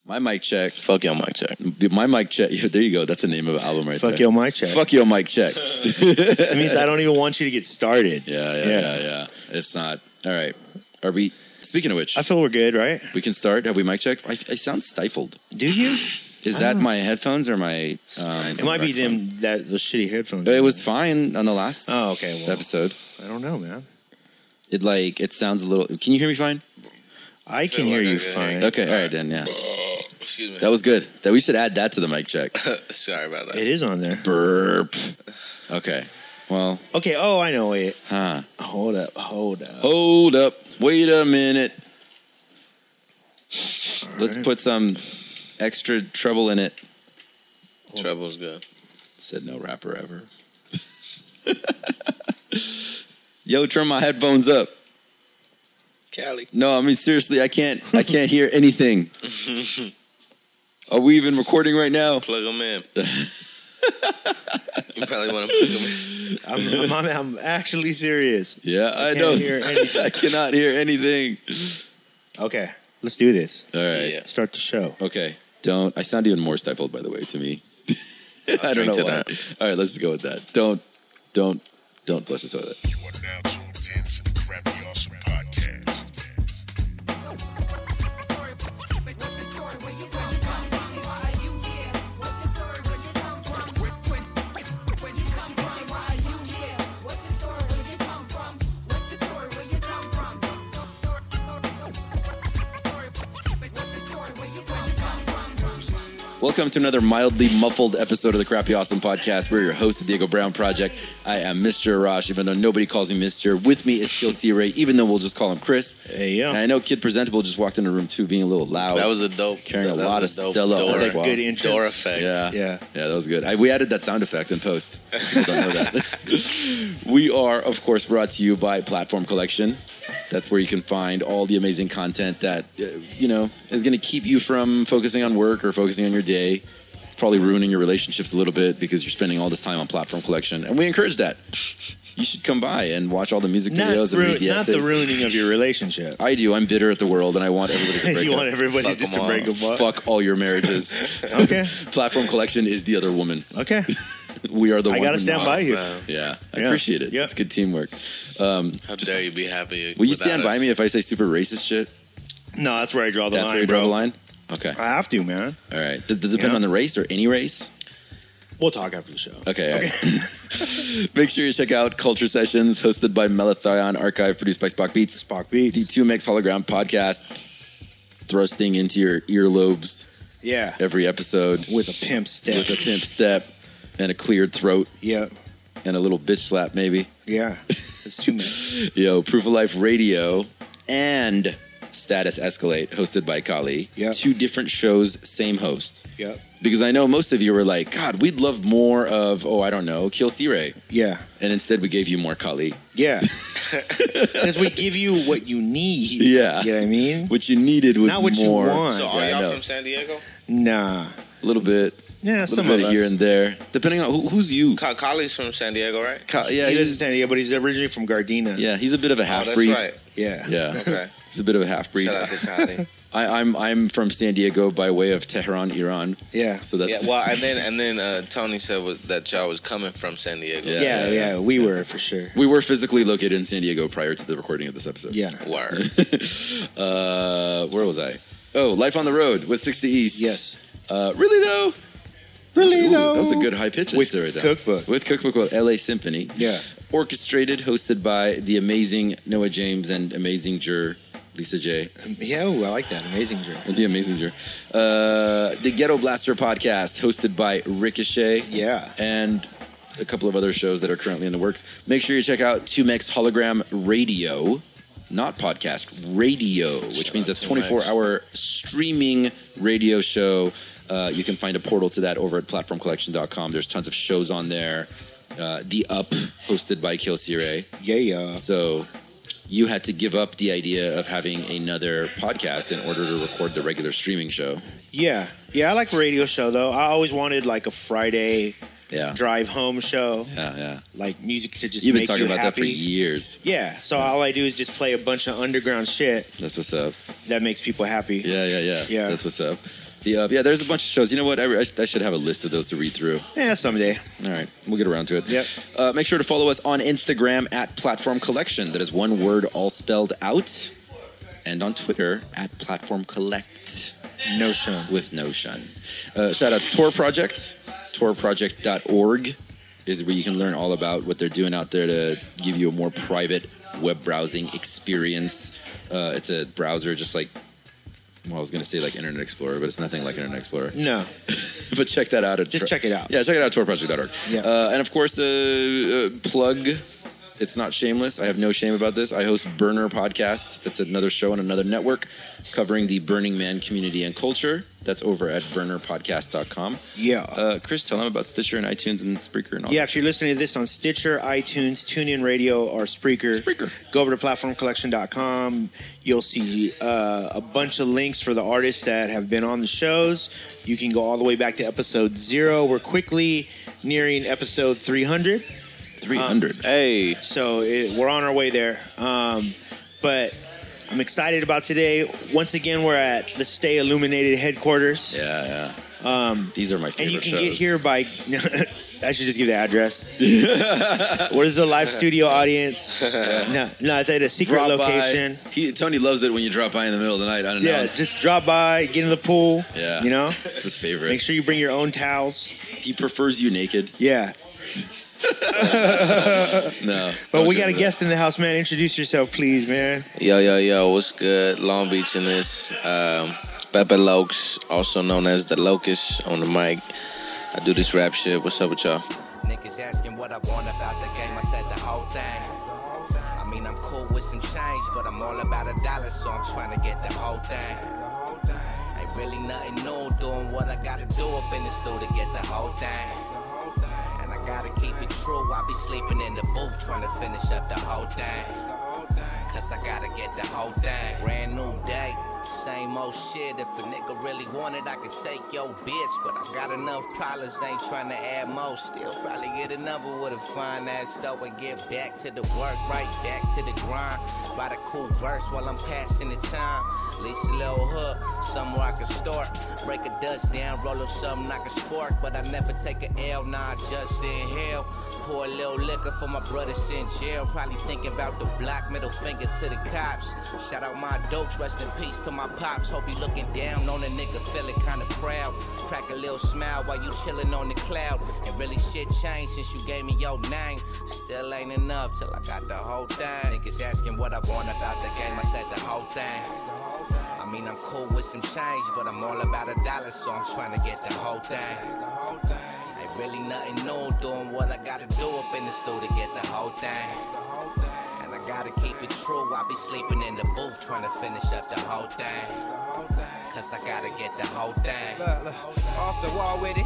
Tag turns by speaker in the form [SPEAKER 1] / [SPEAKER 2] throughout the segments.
[SPEAKER 1] My mic check.
[SPEAKER 2] Fuck your mic check.
[SPEAKER 1] My mic check. There you go. That's the name of the album right there.
[SPEAKER 3] Fuck your mic check.
[SPEAKER 1] Fuck your mic check.
[SPEAKER 3] That means I don't even want you to get started.
[SPEAKER 1] Yeah. It's not. All right. Are we, speaking of which.
[SPEAKER 3] I feel we're good, right?
[SPEAKER 1] We can start. Have we mic checked? I sound stifled.
[SPEAKER 3] Do you?
[SPEAKER 1] Is that my headphones or my...
[SPEAKER 3] it might be those shitty headphones.
[SPEAKER 1] It was fine on the last
[SPEAKER 3] I
[SPEAKER 1] episode.
[SPEAKER 3] don't know, man.
[SPEAKER 1] It sounds a little... Can you hear me fine?
[SPEAKER 3] I can hear you fine.
[SPEAKER 1] Okay, all right then, yeah.
[SPEAKER 2] Excuse me.
[SPEAKER 1] That was good. We should add that to the mic check.
[SPEAKER 2] Sorry about that.
[SPEAKER 3] It is on there.
[SPEAKER 1] Burp. Okay, well...
[SPEAKER 3] Okay, I know it.
[SPEAKER 1] Huh.
[SPEAKER 3] Hold up.
[SPEAKER 1] Hold up. Wait a minute. Let's put some extra treble in it.
[SPEAKER 2] Treble's good.
[SPEAKER 1] Said no rapper ever. Yo, turn my headphones up.
[SPEAKER 2] Cali.
[SPEAKER 1] No, I mean seriously, I can't hear anything. Are we even recording right now?
[SPEAKER 2] Plug them in. You probably want to plug them in.
[SPEAKER 3] I'm actually serious.
[SPEAKER 1] Yeah, I know. I cannot hear anything.
[SPEAKER 3] Okay, let's do this.
[SPEAKER 1] All right.
[SPEAKER 2] Yeah.
[SPEAKER 3] Start the show.
[SPEAKER 1] Okay. I sound even more stifled, by the way, to me. I don't know why.
[SPEAKER 2] That.
[SPEAKER 1] All right, let's just go with that. Don't flush the toilet.
[SPEAKER 4] You are now tuned in to the Crappy Awesome Podcast.
[SPEAKER 1] Welcome to another mildly muffled episode of the Crappy Awesome Podcast. We're your host, the Diego Brown Project. I am Mr. Arash, even though nobody calls me Mr. With me is KILLcRey, even though we'll just call him Chris.
[SPEAKER 3] Hey, yo.
[SPEAKER 1] And I know Kid Presentable just walked in the room, too, being a little loud.
[SPEAKER 2] That was a dope.
[SPEAKER 1] Carrying a lot of Stella.
[SPEAKER 3] That was a good intro.
[SPEAKER 2] Door effect.
[SPEAKER 1] Yeah, that was good. We added that sound effect in post. People don't know that. We are, of course, brought to you by Platform Collection. That's where you can find all the amazing content that, is going to keep you from focusing on work or focusing on your day. It's probably ruining your relationships a little bit because you're spending all this time on Platform Collection. And we encourage that. You should come by and watch all the music videos and read the essays.
[SPEAKER 3] Not the ruining of your relationship.
[SPEAKER 1] I do. I'm bitter at the world, and I want everybody to break up.
[SPEAKER 3] You want everybody just to break them up?
[SPEAKER 1] Fuck all your marriages.
[SPEAKER 3] Okay.
[SPEAKER 1] Platform Collection is the other woman.
[SPEAKER 3] Okay.
[SPEAKER 1] We are the one.
[SPEAKER 3] I got to stand by you.
[SPEAKER 1] Yeah, I appreciate it. Yeah. It's good teamwork.
[SPEAKER 2] How dare you be happy?
[SPEAKER 1] Will you stand by me if I say super racist shit?
[SPEAKER 3] No, that's where I draw the line.
[SPEAKER 1] That's where you draw the line? Okay.
[SPEAKER 3] I have to, man.
[SPEAKER 1] All right. Does it depend on the race or any race?
[SPEAKER 3] We'll talk after the show.
[SPEAKER 1] Okay. Make sure you check out Culture Sessions, hosted by Melathion, archive produced by Spock Beats. The 2 Mix Hologram podcast, thrusting into your earlobes.
[SPEAKER 3] Yeah.
[SPEAKER 1] Every episode.
[SPEAKER 3] With a pimp step.
[SPEAKER 1] And a cleared throat.
[SPEAKER 3] Yep.
[SPEAKER 1] And a little bitch slap, maybe.
[SPEAKER 3] Yeah. It's 2 minutes.
[SPEAKER 1] Yo, Proof of Life Radio and Status Escalate, hosted by Kali.
[SPEAKER 3] Yep.
[SPEAKER 1] 2 different shows, same host.
[SPEAKER 3] Yep.
[SPEAKER 1] Because I know most of you were like, God, we'd love more of, KILLcRey.
[SPEAKER 3] Yeah.
[SPEAKER 1] And instead we gave you more Kali.
[SPEAKER 3] Yeah. Because we give you what you need.
[SPEAKER 1] Yeah.
[SPEAKER 3] You know what I mean?
[SPEAKER 1] What you needed was
[SPEAKER 3] not what
[SPEAKER 1] more.
[SPEAKER 3] You want.
[SPEAKER 2] So are y'all from San Diego?
[SPEAKER 3] Nah.
[SPEAKER 1] A little bit.
[SPEAKER 3] Yeah, some
[SPEAKER 1] bit
[SPEAKER 3] of us.
[SPEAKER 1] Here and there. Depending on who's you.
[SPEAKER 2] Kali's from San Diego, right?
[SPEAKER 1] Yeah,
[SPEAKER 3] he lives in San Diego, but he's originally from Gardena.
[SPEAKER 1] Yeah, he's a bit of a half-breed.
[SPEAKER 2] That's right.
[SPEAKER 3] Yeah.
[SPEAKER 2] Okay.
[SPEAKER 1] He's a bit of a half-breed.
[SPEAKER 2] Shout out to Kali.
[SPEAKER 1] I'm from San Diego by way of Tehran, Iran.
[SPEAKER 3] Yeah.
[SPEAKER 1] So that's
[SPEAKER 2] and then Tony said that y'all was coming from San Diego.
[SPEAKER 3] Yeah, we were for sure.
[SPEAKER 1] We were physically located in San Diego prior to the recording of this episode.
[SPEAKER 3] Yeah.
[SPEAKER 2] Word.
[SPEAKER 1] Where was I? Oh, Life on the Road with 60 East.
[SPEAKER 3] Yes.
[SPEAKER 1] Really though? That was a good high pitch
[SPEAKER 3] with
[SPEAKER 1] right there.
[SPEAKER 3] Cookbook.
[SPEAKER 1] With Cookbook with LA Symphony.
[SPEAKER 3] Yeah.
[SPEAKER 1] Orchestrated, hosted by the amazing Noah James and amazing juror Lisa J.
[SPEAKER 3] Yeah, I like that. Amazing juror.
[SPEAKER 1] The amazing juror. The Ghetto Blaster podcast, hosted by Ricochet.
[SPEAKER 3] Yeah.
[SPEAKER 1] And a couple of other shows that are currently in the works. Make sure you check out 2 Mix Hologram Radio. Not podcast, radio, which means it's a 24-hour streaming radio show. You can find a portal to that over at platformcollection.com. There's tons of shows on there. The Up, hosted by KILLcRey.
[SPEAKER 3] Yeah.
[SPEAKER 1] So you had to give up the idea of having another podcast in order to record the regular streaming show.
[SPEAKER 3] Yeah, I like the radio show, though. I always wanted, like, a Friday drive home show.
[SPEAKER 1] Yeah.
[SPEAKER 3] Like, music to just
[SPEAKER 1] You've been
[SPEAKER 3] make
[SPEAKER 1] talking
[SPEAKER 3] you
[SPEAKER 1] about
[SPEAKER 3] happy.
[SPEAKER 1] that for years.
[SPEAKER 3] Yeah, so all I do is just play a bunch of underground shit
[SPEAKER 1] That's what's up.
[SPEAKER 3] that makes people happy.
[SPEAKER 1] Yeah.
[SPEAKER 3] Yeah.
[SPEAKER 1] That's what's up. There's a bunch of shows. You know what? I should have a list of those to read through.
[SPEAKER 3] Yeah, someday.
[SPEAKER 1] All right. We'll get around to it.
[SPEAKER 3] Yep.
[SPEAKER 1] Make sure to follow us on Instagram at Platform Collection. That is one word all spelled out. And on Twitter at Platform Collect.
[SPEAKER 3] No shun.
[SPEAKER 1] With no shun. Shout out Tor Project. torproject.org is where you can learn all about what they're doing out there to give you a more private web browsing experience. It's a browser just like, well, I was going to say like Internet Explorer, but it's nothing like Internet Explorer.
[SPEAKER 3] No.
[SPEAKER 1] But check that out.
[SPEAKER 3] Just check it out.
[SPEAKER 1] Yeah, check it out at torproject.org.
[SPEAKER 3] Yeah.
[SPEAKER 1] And of course, plug. It's not shameless. I have no shame about this. I host Burner Podcast. That's another show on another network covering the Burning Man community and culture. That's over at burnerpodcast.com.
[SPEAKER 3] Yeah.
[SPEAKER 1] Chris, tell them about Stitcher and iTunes and Spreaker and all that.
[SPEAKER 3] Yeah, if you're listening to this on Stitcher, iTunes, TuneIn Radio, or Spreaker, go over to platformcollection.com. You'll see a bunch of links for the artists that have been on the shows. You can go all the way back to episode 0. We're quickly nearing episode 300.
[SPEAKER 1] 300.
[SPEAKER 2] Hey.
[SPEAKER 3] So we're on our way there. But I'm excited about today. Once again, we're at the Stay Illuminated headquarters.
[SPEAKER 1] Yeah. These are my favorite
[SPEAKER 3] and you can
[SPEAKER 1] shows.
[SPEAKER 3] get here by... I should just give the address. What is the live studio audience? No, it's at a secret
[SPEAKER 1] Drop
[SPEAKER 3] location.
[SPEAKER 1] by. Tony loves it when you drop by in the middle of the night unannounced.
[SPEAKER 3] Yeah, just drop by, get in the pool.
[SPEAKER 1] Yeah.
[SPEAKER 3] You know?
[SPEAKER 1] It's his favorite.
[SPEAKER 3] Make sure you bring your own towels.
[SPEAKER 1] He prefers you naked.
[SPEAKER 3] Yeah.
[SPEAKER 1] No.
[SPEAKER 3] But we got a guest in the house, man. Introduce yourself, please, man.
[SPEAKER 2] Yo, what's good? Long Beach in this. Tha Locust, also known as Tha Locust, on the mic. I do this rap shit. What's up with y'all?
[SPEAKER 5] Niggas asking what I want about the game. I said the whole thing. I mean, I'm cool with some change, but I'm all about $1, so I'm trying to get the whole thing. Ain't really nothing new, doing what I gotta do up in the studio to get the whole thing. And I gotta keep it true. I be sleeping in the booth trying to finish up the whole thing. Cause I gotta get the whole thing. Brand new day, same old shit. If a nigga really wanted, I could take your bitch. But I got enough problems, ain't trying to add more. Still probably get another with a fine ass dough and get back to the work, right back to the grind. Write a cool verse while I'm passing the time. Lease a little hook, somewhere I can start. Break a Dutch down, roll up something I can spark. But I never take a L, nah, I just inhale. Pour a little liquor for my brothers in jail. Probably thinking about the block, middle finger to the cops. Shout out my dokes, rest in peace to my pops. Hope you looking down on a nigga, feeling kinda proud. Crack a little smile while you chillin' on the cloud. And really shit changed since you gave me your name. Still ain't enough till I got the whole thing. Niggas asking what I want about the game, I said the whole thing. I mean, I'm cool with some change, but I'm all about $1, so I'm trying to get the whole thing. Ain't really nothing new, doing what I gotta do up in the studio to get the whole thing. And I gotta keep it true, I be sleeping in the booth trying to finish up the whole thing. Cause I gotta get the whole thing.
[SPEAKER 6] Look, off the wall with it.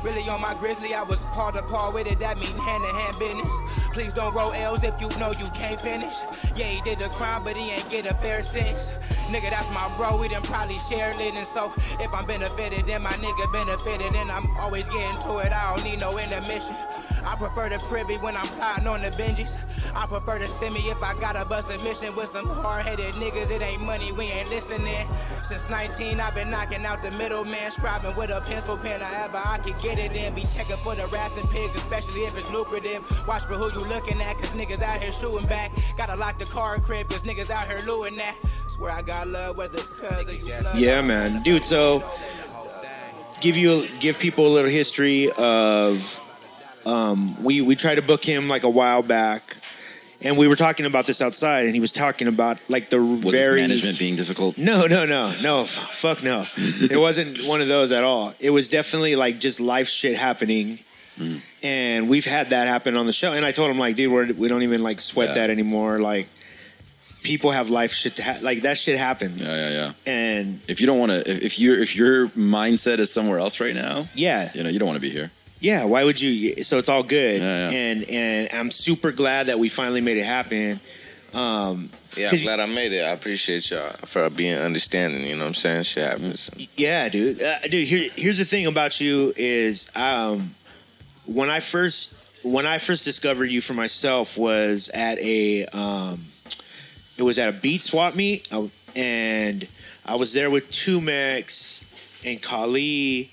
[SPEAKER 6] Really on my grizzly, I was part of par with it. That mean hand-to-hand business. Please don't roll L's if you know you can't finish. Yeah, he did the crime, but he ain't get a fair sentence. Nigga, that's my bro, we done probably shared it. And so, if I'm benefited, then my nigga benefited. And I'm always getting to it, I don't need no intermission. I prefer the privy when I'm plotting on the Benjis. I prefer to send me if I gotta bust a mission with some hard-headed niggas. It ain't money, we ain't listening. Since 19, I've been knocking out the middleman, scribing with a pencil pen however I can get it in. Be checking for the rats and pigs, especially if it's lucrative. Watch for who you looking at, cause niggas out here shooting back. Gotta lock the car crib, cause niggas out here looting that. Swear I got love, whether cause of
[SPEAKER 3] Yeah, man. Dude, so give people a little history of we tried to book him like a while back, and we were talking about this outside, and he was talking about like the
[SPEAKER 1] Was his management being difficult?
[SPEAKER 3] No, fuck no. It wasn't one of those at all. It was definitely like just life shit happening, and we've had that happen on the show. And I told him like, dude, we don't even like sweat that anymore. Like, people have life shit like that shit happens.
[SPEAKER 1] Yeah.
[SPEAKER 3] And
[SPEAKER 1] if you don't want to, if your mindset is somewhere else right now, you don't want to be here.
[SPEAKER 3] Yeah, why would you? So it's all good,
[SPEAKER 1] Yeah.
[SPEAKER 3] And I'm super glad that we finally made it happen.
[SPEAKER 2] I'm glad I made it. I appreciate y'all for being understanding. You know what I'm saying? Shit happens.
[SPEAKER 3] Yeah, dude. Here's the thing about you is when I first discovered you for myself was at a beat swap meet, and I was there with Tumex and Kali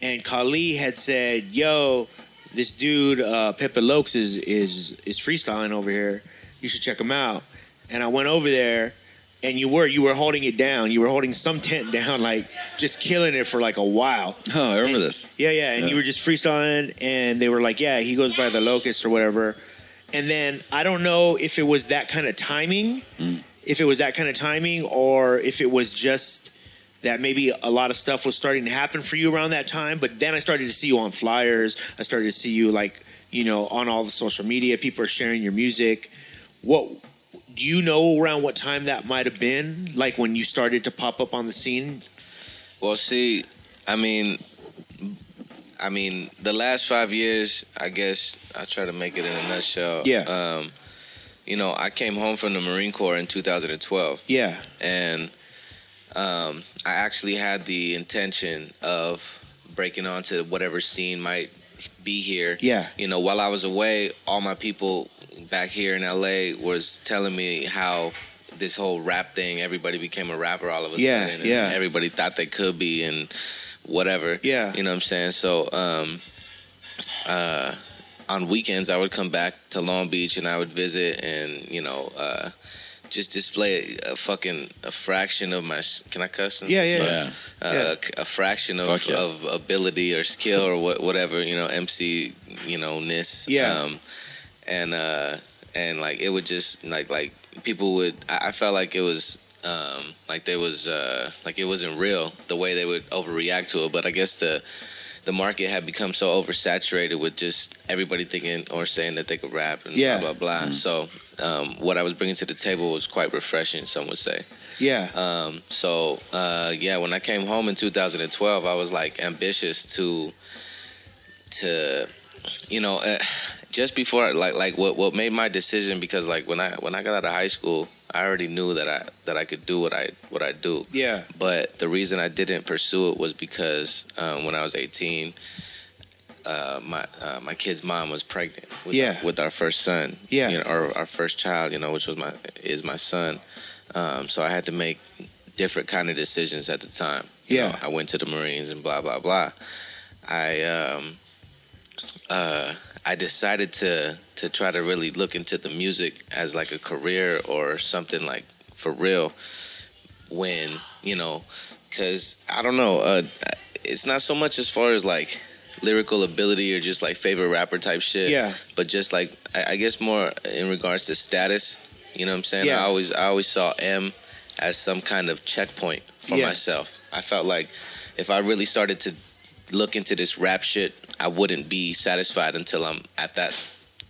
[SPEAKER 3] had said, "Yo, this dude Pepe Lokes is freestyling over here. You should check him out." And I went over there, and you were holding it down. You were holding some tent down, like just killing it for like a while.
[SPEAKER 1] Oh, I remember this.
[SPEAKER 3] Yeah, and you were just freestyling, and they were like, "Yeah, he goes by Tha Locust or whatever." And then I don't know if it was that kind of timing, or if it was just that maybe a lot of stuff was starting to happen for you around that time. But then I started to see you on flyers. I started to see you on all the social media. People are sharing your music. What do you know around what time that might have been? Like when you started to pop up on the scene?
[SPEAKER 2] Well, see, I mean, the last 5 years, I guess I'll try to make it in a nutshell.
[SPEAKER 3] Yeah.
[SPEAKER 2] I came home from the Marine Corps in 2012.
[SPEAKER 3] Yeah.
[SPEAKER 2] And I actually had the intention of breaking onto whatever scene might be here.
[SPEAKER 3] Yeah.
[SPEAKER 2] While I was away, all my people back here in LA was telling me how this whole rap thing, everybody became a rapper all of a sudden. And everybody thought they could be and whatever.
[SPEAKER 3] Yeah.
[SPEAKER 2] You know what I'm saying? So on weekends, I would come back to Long Beach and I would visit and, just display a fraction of my. Can I cuss?
[SPEAKER 3] Yeah.
[SPEAKER 2] A fraction of ability or skill or whatever, MC, ness.
[SPEAKER 3] Yeah.
[SPEAKER 2] And like it would just like people would. I felt like it was like there was like it wasn't real the way they would overreact to it. But I guess the market had become so oversaturated with just everybody thinking or saying that they could rap and blah, blah, blah. Mm-hmm. So what I was bringing to the table was quite refreshing, some would say.
[SPEAKER 3] Yeah.
[SPEAKER 2] When I came home in 2012, I was like ambitious to just before like what made my decision, because like when I got out of high school, I already knew that I could do what I do.
[SPEAKER 3] Yeah.
[SPEAKER 2] But the reason I didn't pursue it was because when I was 18, my kid's mom was pregnant with our first son.
[SPEAKER 3] Yeah.
[SPEAKER 2] Or our first child, which is my son. So I had to make different kind of decisions at the time. I went to the Marines and blah blah blah. I decided to try to really look into the music as like a career or something like for real when, because I don't know, it's not so much as far as like lyrical ability or just like favorite rapper type shit.
[SPEAKER 3] Yeah.
[SPEAKER 2] But just like, I guess more in regards to status, you know what I'm saying?
[SPEAKER 3] Yeah.
[SPEAKER 2] I always saw M as some kind of checkpoint for myself. I felt like if I really started to look into this rap shit, I wouldn't be satisfied until I'm at that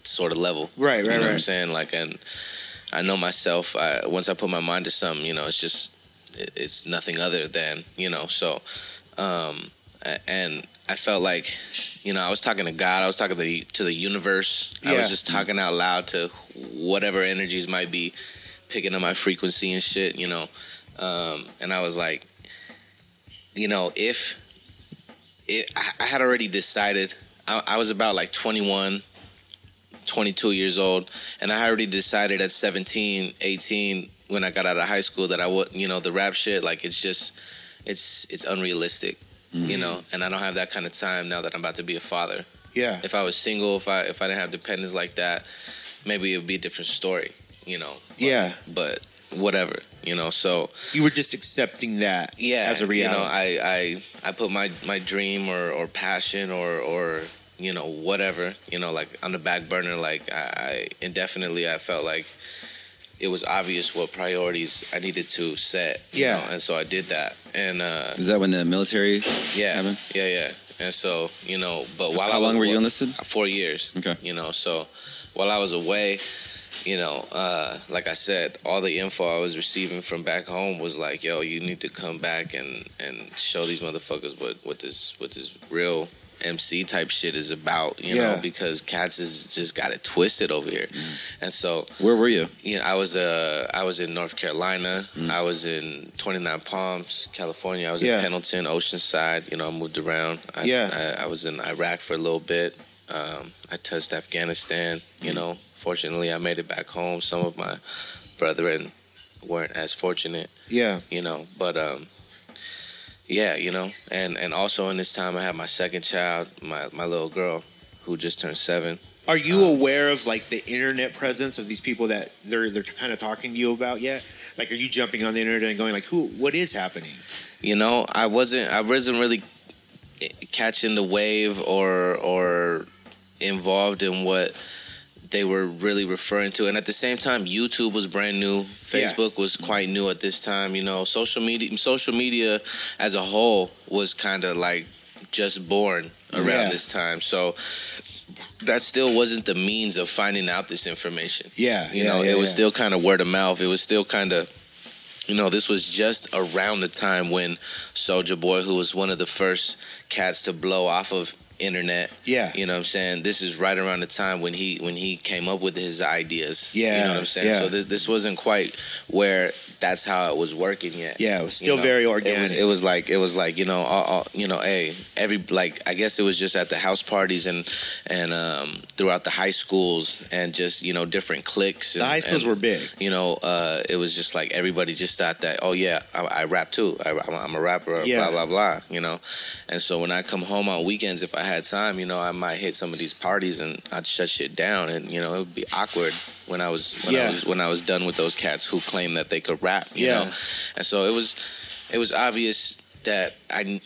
[SPEAKER 2] sort of level.
[SPEAKER 3] Right.
[SPEAKER 2] You know what I'm saying? Like, and I know myself, once I put my mind to something, it's nothing other than, so, and I felt like, I was talking to God, I was talking to the universe.
[SPEAKER 3] Yeah.
[SPEAKER 2] I was just talking out loud to whatever energies might be picking up my frequency and shit, and I was like, I had already decided, I was about like 21, 22 years old, and I had already decided at 17, 18, when I got out of high school that I would, the rap shit, like it's unrealistic, and I don't have that kind of time now that I'm about to be a father.
[SPEAKER 3] Yeah.
[SPEAKER 2] If I was single, if I didn't have dependents like that, maybe it would be a different story, But whatever, so
[SPEAKER 3] you were just accepting that as a reality.
[SPEAKER 2] I put my dream or passion or whatever, like on the back burner. Like I indefinitely, I felt like it was obvious what priorities I needed to set. And so I did that. And
[SPEAKER 1] is that when the military happened?
[SPEAKER 2] Yeah. And so, but while
[SPEAKER 1] how long were you enlisted?
[SPEAKER 2] 4 years.
[SPEAKER 1] Okay.
[SPEAKER 2] So while I was away, like I said, all the info I was receiving from back home was like, yo, you need to come back and show these motherfuckers what this real MC type shit is about, because cats has just got it twisted over here. And so
[SPEAKER 1] where were you?
[SPEAKER 2] I was in North Carolina. I was in 29 Palms, California. I was in Pendleton, Oceanside. I moved around. I was in Iraq for a little bit. I touched Afghanistan. Fortunately, I made it back home. Some of my brethren weren't as fortunate.
[SPEAKER 3] Yeah.
[SPEAKER 2] But yeah, you know, and also in this time I had my second child, my little girl, who just turned 7.
[SPEAKER 3] Are you aware of like the internet presence of these people that they're kind of talking to you about yet? Like, are you jumping on the internet and going like, what is happening?
[SPEAKER 2] You know, I wasn't really catching the wave or involved in what they were really referring to. And at the same time, YouTube was brand new. Facebook was quite new at this time. You know, social media as a whole was kind of like just born around this time. So that still wasn't the means of finding out this information. It was still kind of word of mouth. It was still kind of, you know, this was just around the time when Soulja Boy, who was one of the first cats to blow off of internet. You know what I'm saying? This is right around the time when he came up with his ideas. You know what I'm saying? So this wasn't quite where that's how it was working yet.
[SPEAKER 3] It was still very organic.
[SPEAKER 2] It was like, you know, hey, I guess it was just at the house parties and throughout the high schools and just, you know, different cliques.
[SPEAKER 3] The high schools were big.
[SPEAKER 2] You know, it was just like everybody just thought that, oh yeah, I rap too. I'm a rapper, blah, blah, blah, you know? And so when I come home on weekends, if I had time, you know, I might hit some of these parties and I'd shut shit down, and you know, it would be awkward when I was done with those cats who claimed that they could rap, you know. And so it was obvious that I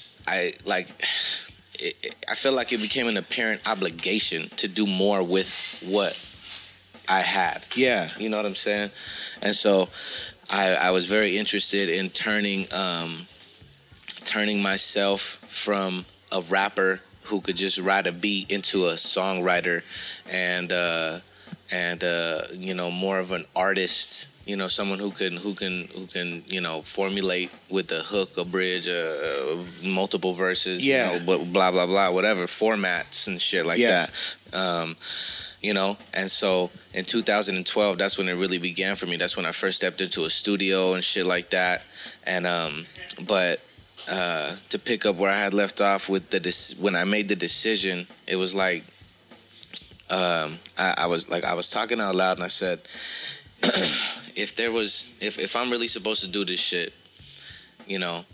[SPEAKER 2] feel like it became an apparent obligation to do more with what I had. You know what I'm saying? And so I was very interested in turning myself from a rapper who could just write a beat into a songwriter and you know, more of an artist, you know, someone who can you know, formulate with a hook, a bridge, multiple verses, you know, but blah blah blah, whatever formats and shit like that. You know, and so in 2012, that's when it really began for me. That's when I first stepped into a studio and shit like that. And to pick up where I had left off with when I made the decision, it was like I was talking out loud and I said, if I'm really supposed to do this shit, you know,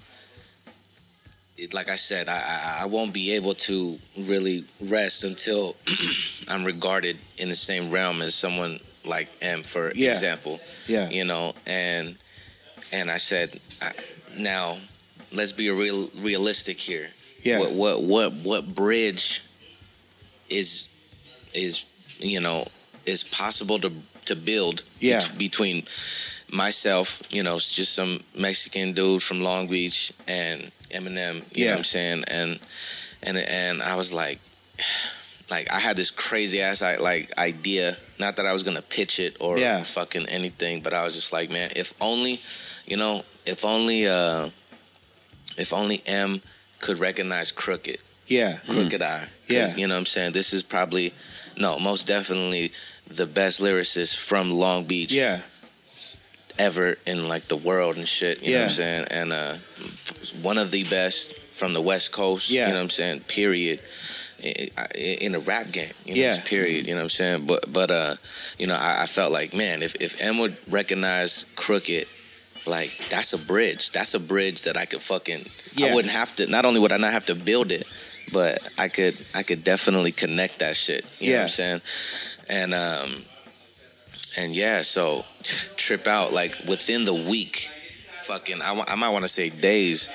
[SPEAKER 2] like I said, I won't be able to really rest until I'm regarded in the same realm as someone like M, for example. You know, and I said, now let's be realistic here. What bridge is you know, is possible to build between myself, you know, just some Mexican dude from Long Beach, and Eminem, you know what I'm saying? And I was like I had this crazy ass idea, not that I was gonna pitch it or fucking anything, but I was just like, man, if only M could recognize Crooked Eye. You know what I'm saying? This is probably, most definitely the best lyricist from Long Beach ever in like the world and shit. You know what I'm saying? And one of the best from the West Coast. You know what I'm saying? Period. In the rap game. You know, period. You know what I'm saying? But you know, I felt like, man, if M would recognize Crooked, like that's a bridge. That's a bridge that I could fucking. I wouldn't have to. Not only would I not have to build it, but I could definitely connect that shit. You know what I'm saying? And yeah, so trip out like within the week, fucking. I might want to say days.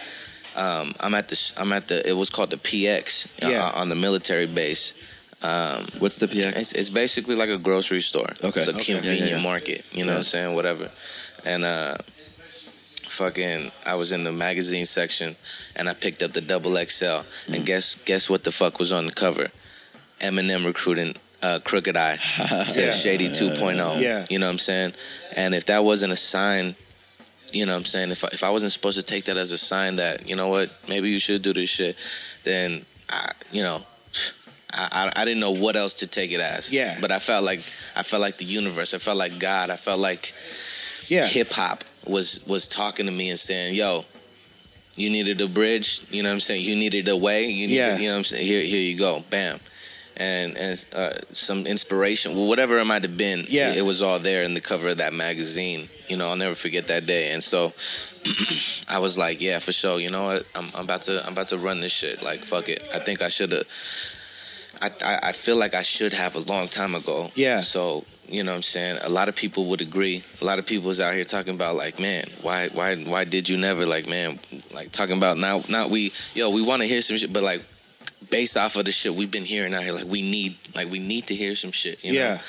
[SPEAKER 2] I'm at the. It was called the PX on the military base.
[SPEAKER 1] What's the PX?
[SPEAKER 2] It's basically like a grocery store.
[SPEAKER 1] Okay.
[SPEAKER 2] It's a convenient market. You know what I'm saying? Whatever. And fucking, I was in the magazine section and I picked up the XXL and guess what the fuck was on the cover? Eminem recruiting Crooked Eye to Shady 2.0. You know what I'm saying? And if that wasn't a sign, you know what I'm saying, if I wasn't supposed to take that as a sign that, you know what, maybe you should do this shit, then I didn't know what else to take it as. But I felt like the universe, I felt like God, I felt like hip hop was talking to me and saying, yo, you needed a bridge, you know what I'm saying? You needed a way, you know what I'm saying? Here you go, bam. and some inspiration, well, whatever it might have been.
[SPEAKER 3] Yeah.
[SPEAKER 2] It was all there in the cover of that magazine. You know, I'll never forget that day. And so I was like, yeah, for sure. You know what? I'm about to run this shit. Like, fuck it. I think I should have. I feel like I should have a long time ago.
[SPEAKER 3] Yeah.
[SPEAKER 2] So, you know what I'm saying? A lot of people would agree. A lot of people is out here talking about, like, man, why did you never, like, man, like, talking about now we want to hear some shit, but, like, based off of the shit we've been hearing out here, like, we need to hear some shit, you know?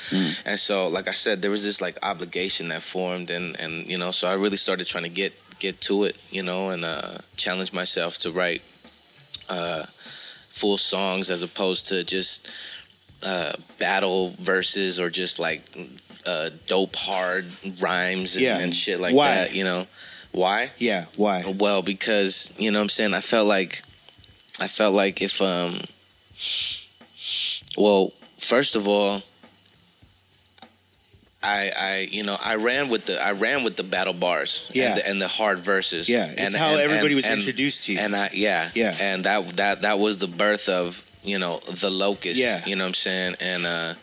[SPEAKER 2] And so, like I said, there was this, like, obligation that formed, and you know, so I really started trying to get to it, you know, and challenge myself to write full songs as opposed to just battle verses or just like dope hard rhymes and shit like that, you know. Why?
[SPEAKER 3] Yeah, why?
[SPEAKER 2] Well, because, you know what I'm saying, I felt like if well, first of all, I ran with the battle bars and the hard verses.
[SPEAKER 3] Yeah, it's how everybody was introduced to you.
[SPEAKER 2] And and that was the birth of, you know, Tha Locust.
[SPEAKER 3] Yeah.
[SPEAKER 2] You know what I'm saying? And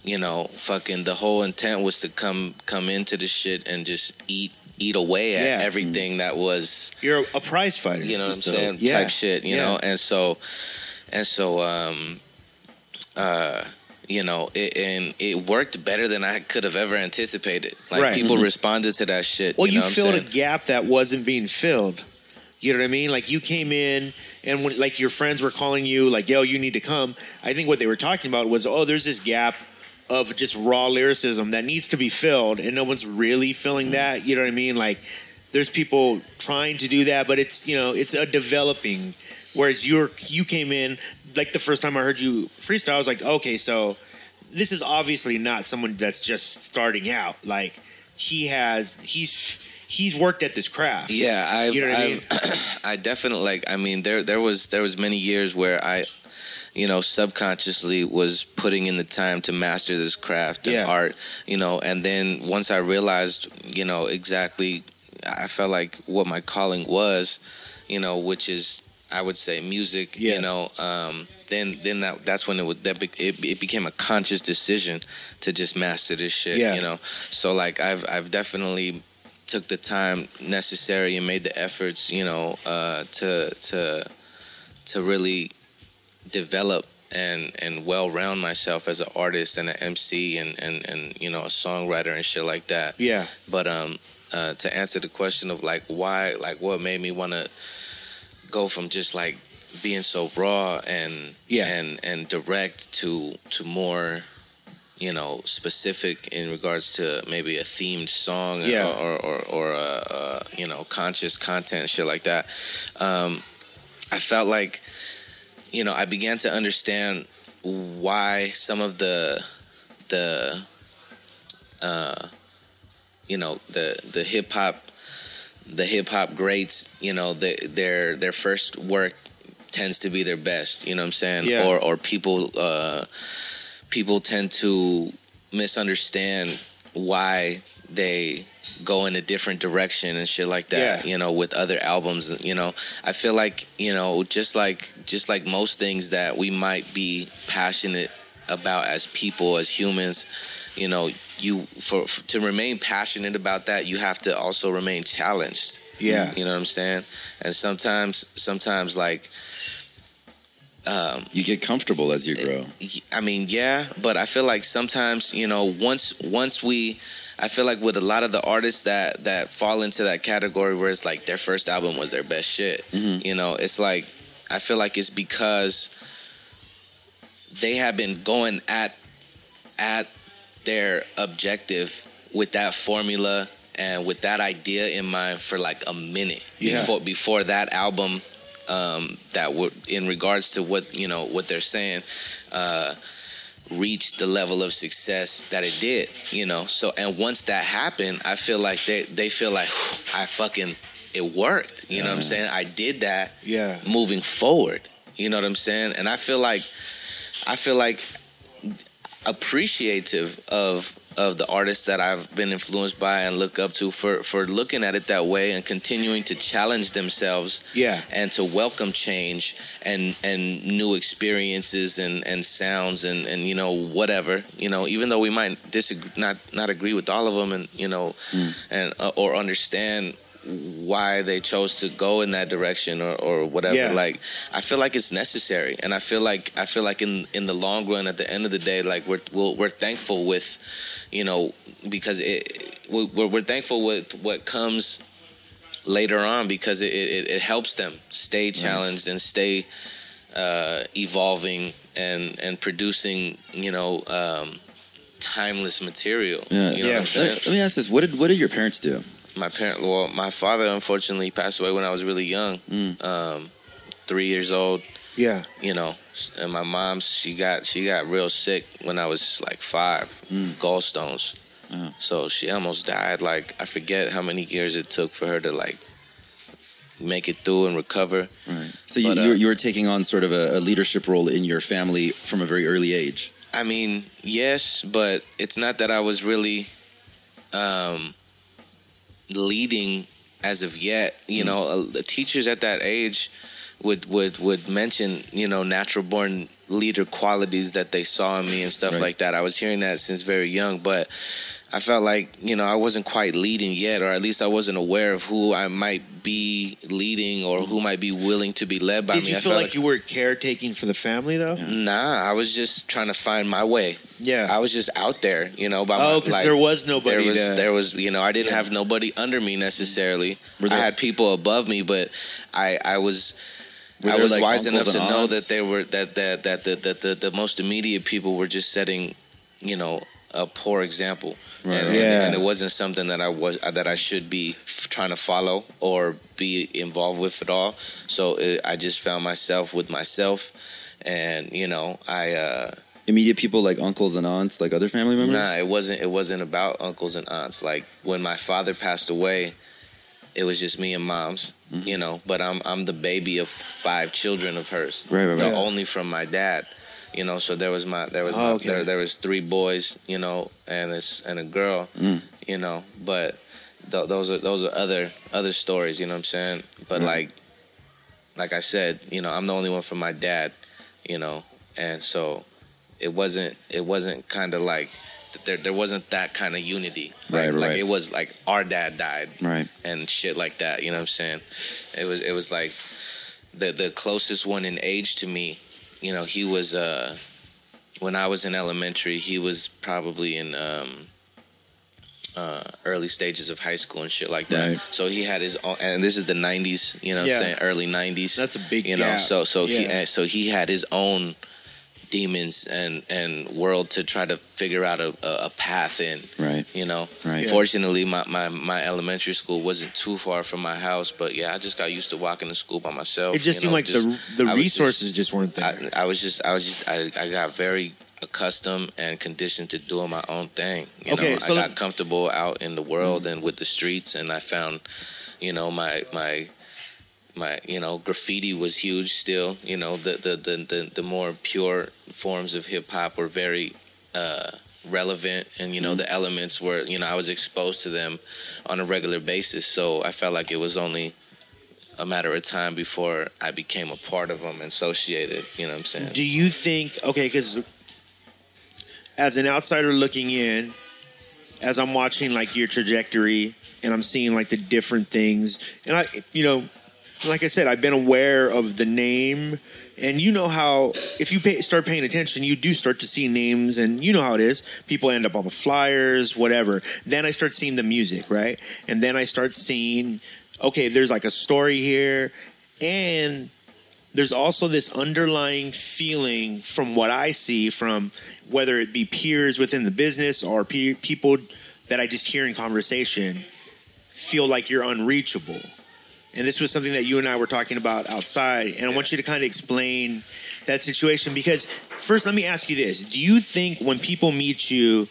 [SPEAKER 2] you know, fucking the whole intent was to come into the shit and just eat away at everything that was.
[SPEAKER 3] You're a prize fighter.
[SPEAKER 2] You know what I'm saying?
[SPEAKER 3] Yeah.
[SPEAKER 2] Type shit, you know? And so you know, it worked better than I could have ever anticipated. Like, people responded to that shit.
[SPEAKER 3] Well,
[SPEAKER 2] you know
[SPEAKER 3] filled a gap that wasn't being filled. You know what I mean? Like, you came in, and when, like, your friends were calling you, like, yo, you need to come. I think what they were talking about was, oh, there's this gap of just raw lyricism that needs to be filled, and no one's really filling that. You know what I mean? Like, there's people trying to do that, but it's, you know, it's a developing. Whereas you came in, like, the first time I heard you freestyle, I was like, okay, so this is obviously not someone that's just starting out. Like, he's worked at this craft.
[SPEAKER 2] Yeah,
[SPEAKER 3] you know what I mean?
[SPEAKER 2] I definitely, like, I mean, there was many years where I, you know, subconsciously was putting in the time to master this craft and art, you know, and then once I realized, you know, exactly, I felt like what my calling was, you know, which is, I would say, music, you know, then that's when it became a conscious decision to just master this shit, you know. So, like, I've definitely took the time necessary and made the efforts, you know, to really develop and well-round myself as an artist and an MC and you know, a songwriter and shit like that. Yeah. But to answer the question of, like, why, like, what made me want to go from just, like, being so raw and direct to more, you know, specific in regards to maybe a themed song or you know, conscious content, shit like that. I felt like, you know, I began to understand why some of the you know, the hip hop greats, you know, their first work tends to be their best, you know what I'm saying?
[SPEAKER 3] Yeah.
[SPEAKER 2] Or people tend to misunderstand why they go in a different direction and shit like that, you know, with other albums, you know. I feel like, you know, just like most things that we might be passionate about as people, as humans, you know, to remain passionate about that, you have to also remain challenged. Yeah. You know what I'm saying? And sometimes like,
[SPEAKER 1] you get comfortable as you grow.
[SPEAKER 2] I mean, yeah, but I feel like sometimes, you know, once I feel like with a lot of the artists that fall into that category where it's like their first album was their best shit, you know, it's like, I feel like it's because they have been going at their objective with that formula and with that idea in mind for like a minute before that album, that would, in regards to what, you know, what they're saying, reached the level of success that it did, you know. So, and once that happened, I feel like they feel like, it worked, you know what I'm saying? I did that moving forward, you know what I'm saying? And I feel like appreciative of of the artists that I've been influenced by and look up to for looking at it that way and continuing to challenge themselves and to welcome change and new experiences and sounds and you know, whatever, you know, even though we might disagree, not agree with all of them, and you know, and or understand why they chose to go in that direction or whatever. Like, I feel like it's necessary, and I feel like in the long run, at the end of the day, like we're thankful with, you know, because we're thankful with what comes later on, because it helps them stay challenged and stay evolving and producing, you know, timeless material. You know what I'm saying?
[SPEAKER 1] Let me ask this: what did your parents do?
[SPEAKER 2] My father unfortunately passed away when I was really young, 3 years old. Yeah. You know, and my mom, she got real sick when I was like 5, gallstones. So she almost died. Like, I forget how many years it took for her to like make it through and recover. Right.
[SPEAKER 1] So you were taking on sort of a leadership role in your family from a very early age.
[SPEAKER 2] I mean, yes, but it's not that I was really leading as of yet. You know, the teachers at that age would mention, you know, natural born leader qualities that they saw in me and stuff like that. I was hearing that since very young, but I felt like, you know, I wasn't quite leading yet, or at least I wasn't aware of who I might be leading or who might be willing to be led by me.
[SPEAKER 3] Did you feel like you were caretaking for the family, though?
[SPEAKER 2] Nah, I was just trying to find my way. Yeah. I was just out there, you know.
[SPEAKER 3] Because there was nobody.
[SPEAKER 2] There was, you know, I didn't have nobody under me necessarily. I had people above me, but I was like wise enough to know that they were that the most immediate people were just setting, you know, a poor example, and it wasn't something that I should be trying to follow or be involved with at all. So I just found myself with myself, and you know,
[SPEAKER 1] immediate people like uncles and aunts, like other family members.
[SPEAKER 2] Nah, it wasn't about uncles and aunts. Like when my father passed away, it was just me and mom's, you know. But I'm the baby of 5 children of hers, only from my dad. You know, so there was 3 boys, you know, and a girl, you know. But those are other stories, you know what I'm saying? But like I said, you know, I'm the only one from my dad, you know, and so it wasn't kind of like there wasn't that kind of unity, like it was like our dad died, and shit like that, you know what I'm saying? It was like the closest one in age to me. You know, he was, when I was in elementary, he was probably in early stages of high school and shit like that. Right. So he had his own, and this is the 90s, you know what I'm saying, early 90s.
[SPEAKER 3] That's a big
[SPEAKER 2] you
[SPEAKER 3] gap.
[SPEAKER 2] know, so he had his own demons and world to try to figure out a path in. You know. Fortunately, my elementary school wasn't too far from my house, but yeah, I just got used to walking to school by myself.
[SPEAKER 3] It just seemed like the resources just weren't there.
[SPEAKER 2] I got very accustomed and conditioned to doing my own thing. You know, so I got comfortable out in the world and with the streets, and I found, you know, my you know, graffiti was huge still. You know, the more pure forms of hip hop were very relevant, and you know, the elements were, you know, I was exposed to them on a regular basis. So I felt like it was only a matter of time before I became a part of them and associated. You know what I'm saying?
[SPEAKER 3] Do you think, because as an outsider looking in, as I'm watching like your trajectory and I'm seeing like the different things, and I, you know, like I said, I've been aware of the name, and you know how if you start paying attention, you do start to see names, and you know how it is. People end up on the flyers, whatever. Then I start seeing the music, right? And then I start seeing, okay, there's like a story here, and there's also this underlying feeling from what I see from whether it be peers within the business or people that I just hear in conversation feel like you're unreachable. And this was something that you and I were talking about outside. And I want you to kind of explain that situation. Because first, let me ask you this. Do you think when people meet you,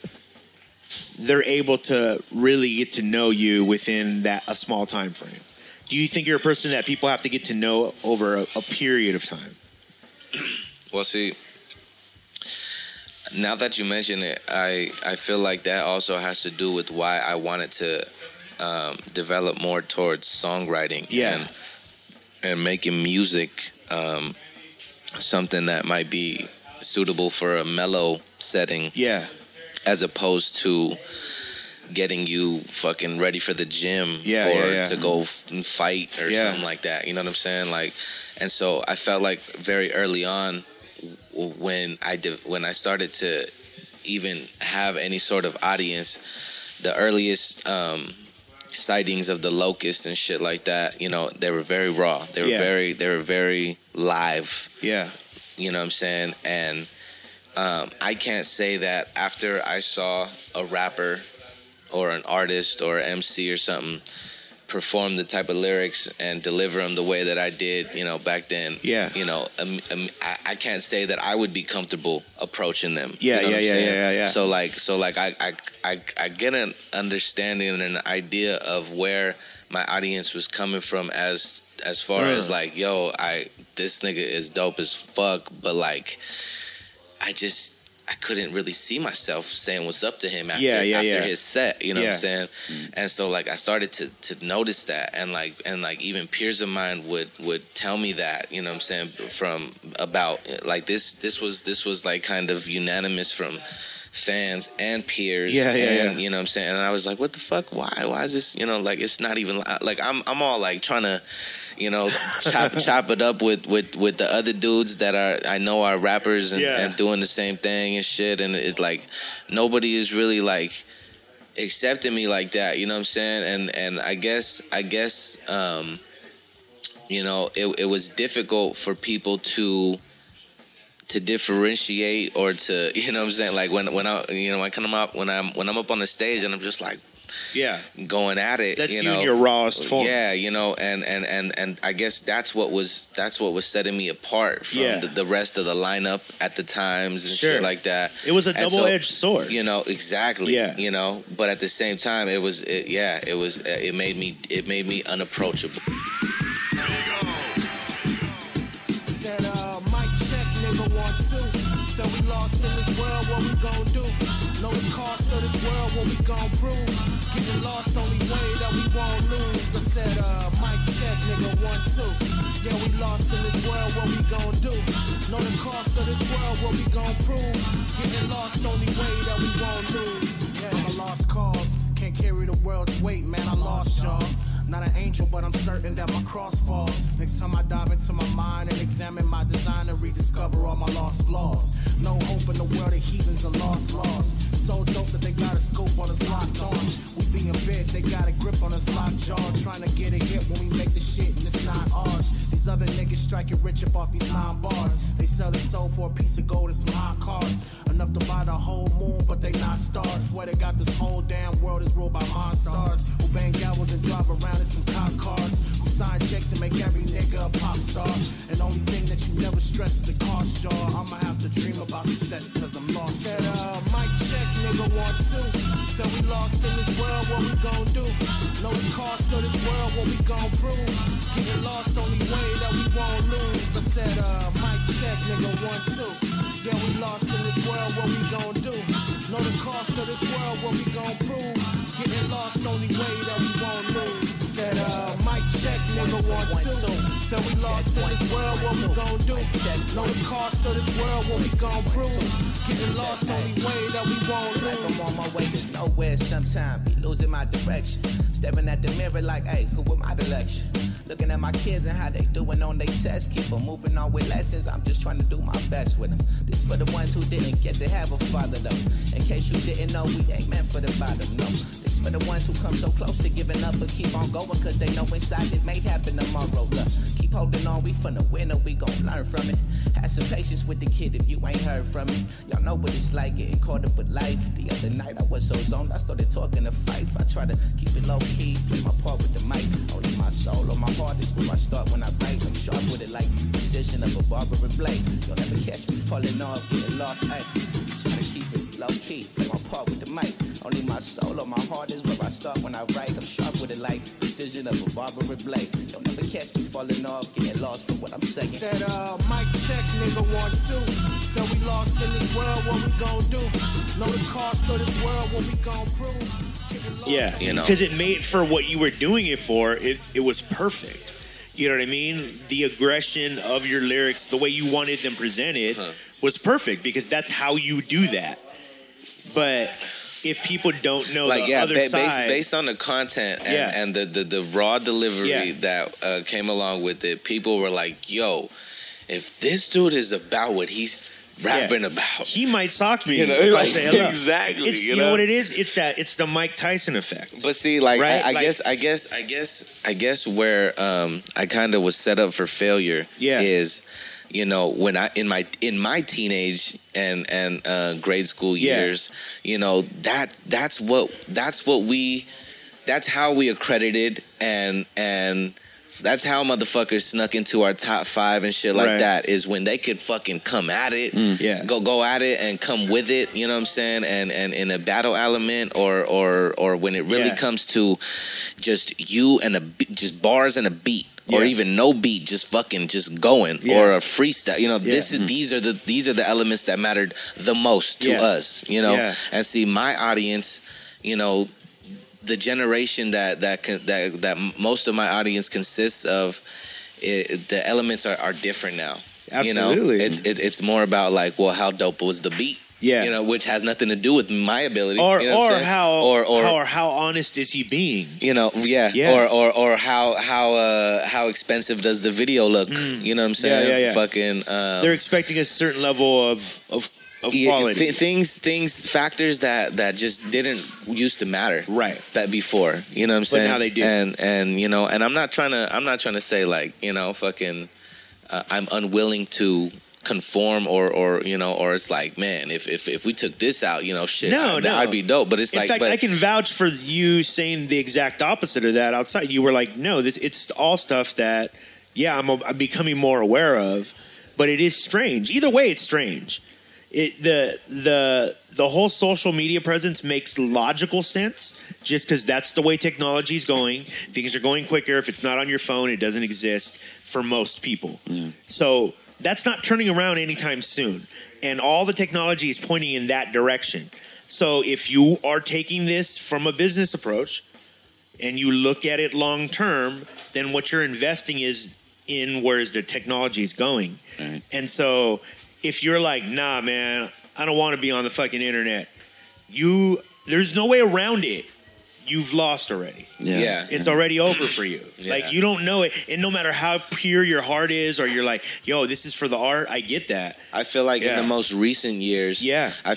[SPEAKER 3] they're able to really get to know you within a small time frame? Do you think you're a person that people have to get to know over a period of time?
[SPEAKER 2] Well, see, Now that you mention it, I feel like that also has to do with why I wanted to develop more towards songwriting.
[SPEAKER 3] Yeah.
[SPEAKER 2] And making music something that might be suitable for a mellow setting.
[SPEAKER 3] Yeah.
[SPEAKER 2] As opposed to getting you fucking ready for the gym to go fight or something like that. You know what I'm saying? Like, and so I felt like very early on when I started to even have any sort of audience, the earliest sightings of the Locust and shit like that, you know, they were very raw. They were very live.
[SPEAKER 3] Yeah.
[SPEAKER 2] You know what I'm saying? And I can't say that after I saw a rapper or an artist or an MC or something perform the type of lyrics and deliver them the way that I did, you know, back then.
[SPEAKER 3] Yeah.
[SPEAKER 2] You know, I can't say that I would be comfortable approaching them.
[SPEAKER 3] Yeah,
[SPEAKER 2] you know
[SPEAKER 3] yeah.
[SPEAKER 2] So like I get an understanding and an idea of where my audience was coming from as far as like, yo, this nigga is dope as fuck, but like I couldn't really see myself saying what's up to him after his set, you know what I'm saying? And so like I started to notice that, and like even peers of mine would tell me that, you know what I'm saying, from about like this was like kind of unanimous from fans and peers. And you know what I'm saying? And I was like, what the fuck? Why is this, you know, like it's not even like I'm all like trying to, you know, chop it up with the other dudes that I know are rappers and doing the same thing and shit, and it like nobody is really like accepting me like that, you know what I'm saying? And I guess you know, it was difficult for people to differentiate or to, you know what I'm saying, like when I'm up on the stage and I'm just like going at it,
[SPEAKER 3] that's
[SPEAKER 2] you
[SPEAKER 3] you
[SPEAKER 2] know,
[SPEAKER 3] in your rawest form.
[SPEAKER 2] Yeah, you know, and I guess that's what was setting me apart from the rest of the lineup at the times and shit like that.
[SPEAKER 3] It was a double-edged sword,
[SPEAKER 2] you know. Exactly. You know, but at the same time it made me unapproachable.
[SPEAKER 6] So we lost in this world, what we gon' do? Know the cost of this world, what we gon' prove? Getting lost, only way that we won't lose. I said, mic check, nigga, 1, 2. Yeah, we lost in this world, what we gon' do? Know the cost of this world, what we gon' prove? Getting lost, only way that we won't lose. Yeah, I'm a lost cause, can't carry the world's weight, man, I lost y'all. Not an angel, but I'm certain that my cross falls. Next time I dive into my mind and examine my design and rediscover all my lost flaws. No hope in the world of heathens and lost laws. So dope that they got a scope on us locked on. We being big, they got a grip on us locked jaw. Trying to get a hit when we make the shit and it's not ours. These other niggas striking rich up off these 9 bars. They sell their soul for a piece of gold and some hot cars. Enough to buy the whole moon, but they not stars. Swear they got this whole damn world is ruled by monsters who bang gavels and drive around in some cop cars, who sign checks and make every nigga a pop star. And only thing that you never stress is the cost, y'all. I'ma have to dream about success cause I'm lost. Said, mic check, nigga, 1, 2. So we lost in this world, what we gon' do? Know the cost of this world, what we gon' prove? Getting lost, only way that we won't lose. I said, mic check, nigga, 1, 2. Yeah, we lost in this world, what we gon' do? Know the cost of this world, what we gon' prove? Getting lost, only way that we won't lose. Said, mic check, nigga, 1, 2. So we lost in this world, what we gon' do? Know the cost of this world, what we gon' prove? Getting lost, only way that we won't lose.
[SPEAKER 5] I'm on my way to nowhere sometime, be losing my direction. Staring at the mirror like, hey, who am I to lecture? Looking at my kids and how they doing on their tests. Keep on moving on with lessons, I'm just trying to do my best with them. This for the ones who didn't get to have a father though. In case you didn't know, we ain't meant for the bottom, no. This for the ones who come so close to giving up, but keep on going cause they know inside it may happen tomorrow. Look, keep holding on, we finna win and we gon' learn from it. Have some patience with the kid if you ain't heard from me. Y'all know what it's like getting caught up with life. The other night I was so zoned, I started talking to Fife. I try to keep it low key, play my part with the mic. Only my soul or my heart is where I start when I write. I'm sharp with it like precision of a barber and blade. You'll never catch me falling off, getting lost, ay. Try to keep it low key, play my part with the mic. Only my soul or my heart is where I start when I write. I'm sharp with it like precision of a barber blade. Don't ever catch me falling off, getting lost from what I'm saying.
[SPEAKER 6] Said, mic check, nigga, 1, 2. So we lost in this world, what we gon' do? Know the cost of this world, what we gon' prove?
[SPEAKER 3] Yeah,
[SPEAKER 2] You know.
[SPEAKER 3] because it made for what you were doing it for. It was perfect. You know what I mean? The aggression of your lyrics, the way you wanted them presented, was perfect because that's how you do that. But if people don't know
[SPEAKER 2] Like
[SPEAKER 3] the other side,
[SPEAKER 2] based on the content and,
[SPEAKER 3] Yeah.
[SPEAKER 2] and the raw delivery
[SPEAKER 3] Yeah.
[SPEAKER 2] that came along with it, people were like, "Yo, if this dude is about what he's rapping about,
[SPEAKER 3] he might sock me.
[SPEAKER 2] You know,
[SPEAKER 3] if I
[SPEAKER 2] like,
[SPEAKER 3] say hello.
[SPEAKER 2] exactly,
[SPEAKER 3] It's,
[SPEAKER 2] you
[SPEAKER 3] you know
[SPEAKER 2] know?
[SPEAKER 3] what it is? It's the Mike Tyson effect.
[SPEAKER 2] But see, like,
[SPEAKER 3] Right?
[SPEAKER 2] I
[SPEAKER 3] Like-
[SPEAKER 2] guess where I kind of was set up for failure
[SPEAKER 3] Yeah.
[SPEAKER 2] is, you know, when I in my teenage and grade school
[SPEAKER 3] Yeah.
[SPEAKER 2] years, you know, that's how we accredited and that's how motherfuckers snuck into our top 5 and shit like
[SPEAKER 3] Right.
[SPEAKER 2] that, is when they could fucking come at it,
[SPEAKER 3] Yeah.
[SPEAKER 2] go at it and come with it, you know what I'm saying? And in a battle element or when it really
[SPEAKER 3] Yeah.
[SPEAKER 2] comes to just you and just bars and a beat. Or
[SPEAKER 3] Yeah.
[SPEAKER 2] even no beat, just fucking just going,
[SPEAKER 3] Yeah.
[SPEAKER 2] or a freestyle. You know,
[SPEAKER 3] Yeah.
[SPEAKER 2] these are the elements that mattered the most to
[SPEAKER 3] Yeah.
[SPEAKER 2] us. You know,
[SPEAKER 3] Yeah.
[SPEAKER 2] and see my audience, you know, the generation that most of my audience consists of, the elements are different now.
[SPEAKER 3] Absolutely.
[SPEAKER 2] You know, it's more about like, well, how dope was the beat?
[SPEAKER 3] Yeah.
[SPEAKER 2] You know, which has nothing to do with my ability.
[SPEAKER 3] Or
[SPEAKER 2] you know what I'm
[SPEAKER 3] or
[SPEAKER 2] saying?
[SPEAKER 3] how honest is he being?
[SPEAKER 2] You know, yeah.
[SPEAKER 3] Yeah.
[SPEAKER 2] Or how expensive does the video look? You know what I'm saying?
[SPEAKER 3] Yeah.
[SPEAKER 2] Fucking.
[SPEAKER 3] They're expecting a certain level of quality.
[SPEAKER 2] Factors that just didn't used to matter.
[SPEAKER 3] Right.
[SPEAKER 2] That before, you know what I'm
[SPEAKER 3] But
[SPEAKER 2] saying?
[SPEAKER 3] now they do.
[SPEAKER 2] And you know, and I'm not trying to say like, you know, fucking, I'm unwilling to conform or you know, or it's like, man, if we took this out, you know, shit,
[SPEAKER 3] No.
[SPEAKER 2] I'd be dope. But it's
[SPEAKER 3] In
[SPEAKER 2] like,
[SPEAKER 3] fact, I can vouch for you saying the exact opposite of that outside. You were like, no, it's all stuff that, yeah, I'm becoming more aware of, but it is strange. Either way, it's strange. The whole social media presence makes logical sense just because that's the way technology is going. Things are going quicker. If it's not on your phone, it doesn't exist for most people. So that's not turning around anytime soon. And all the technology is pointing in that direction. So if you are taking this from a business approach and you look at it long term, then what you're investing is in where the technology is going.
[SPEAKER 1] Right.
[SPEAKER 3] And so if you're like, nah, man, I don't want to be on the fucking internet, there's no way around it. You've lost already.
[SPEAKER 2] Yeah.
[SPEAKER 3] It's already over for you.
[SPEAKER 2] Yeah.
[SPEAKER 3] Like, you don't know it. And no matter how pure your heart is, or you're like, yo, this is for the art, I get that.
[SPEAKER 2] I feel like in
[SPEAKER 3] Yeah.
[SPEAKER 2] the most recent years,
[SPEAKER 3] Yeah.
[SPEAKER 2] the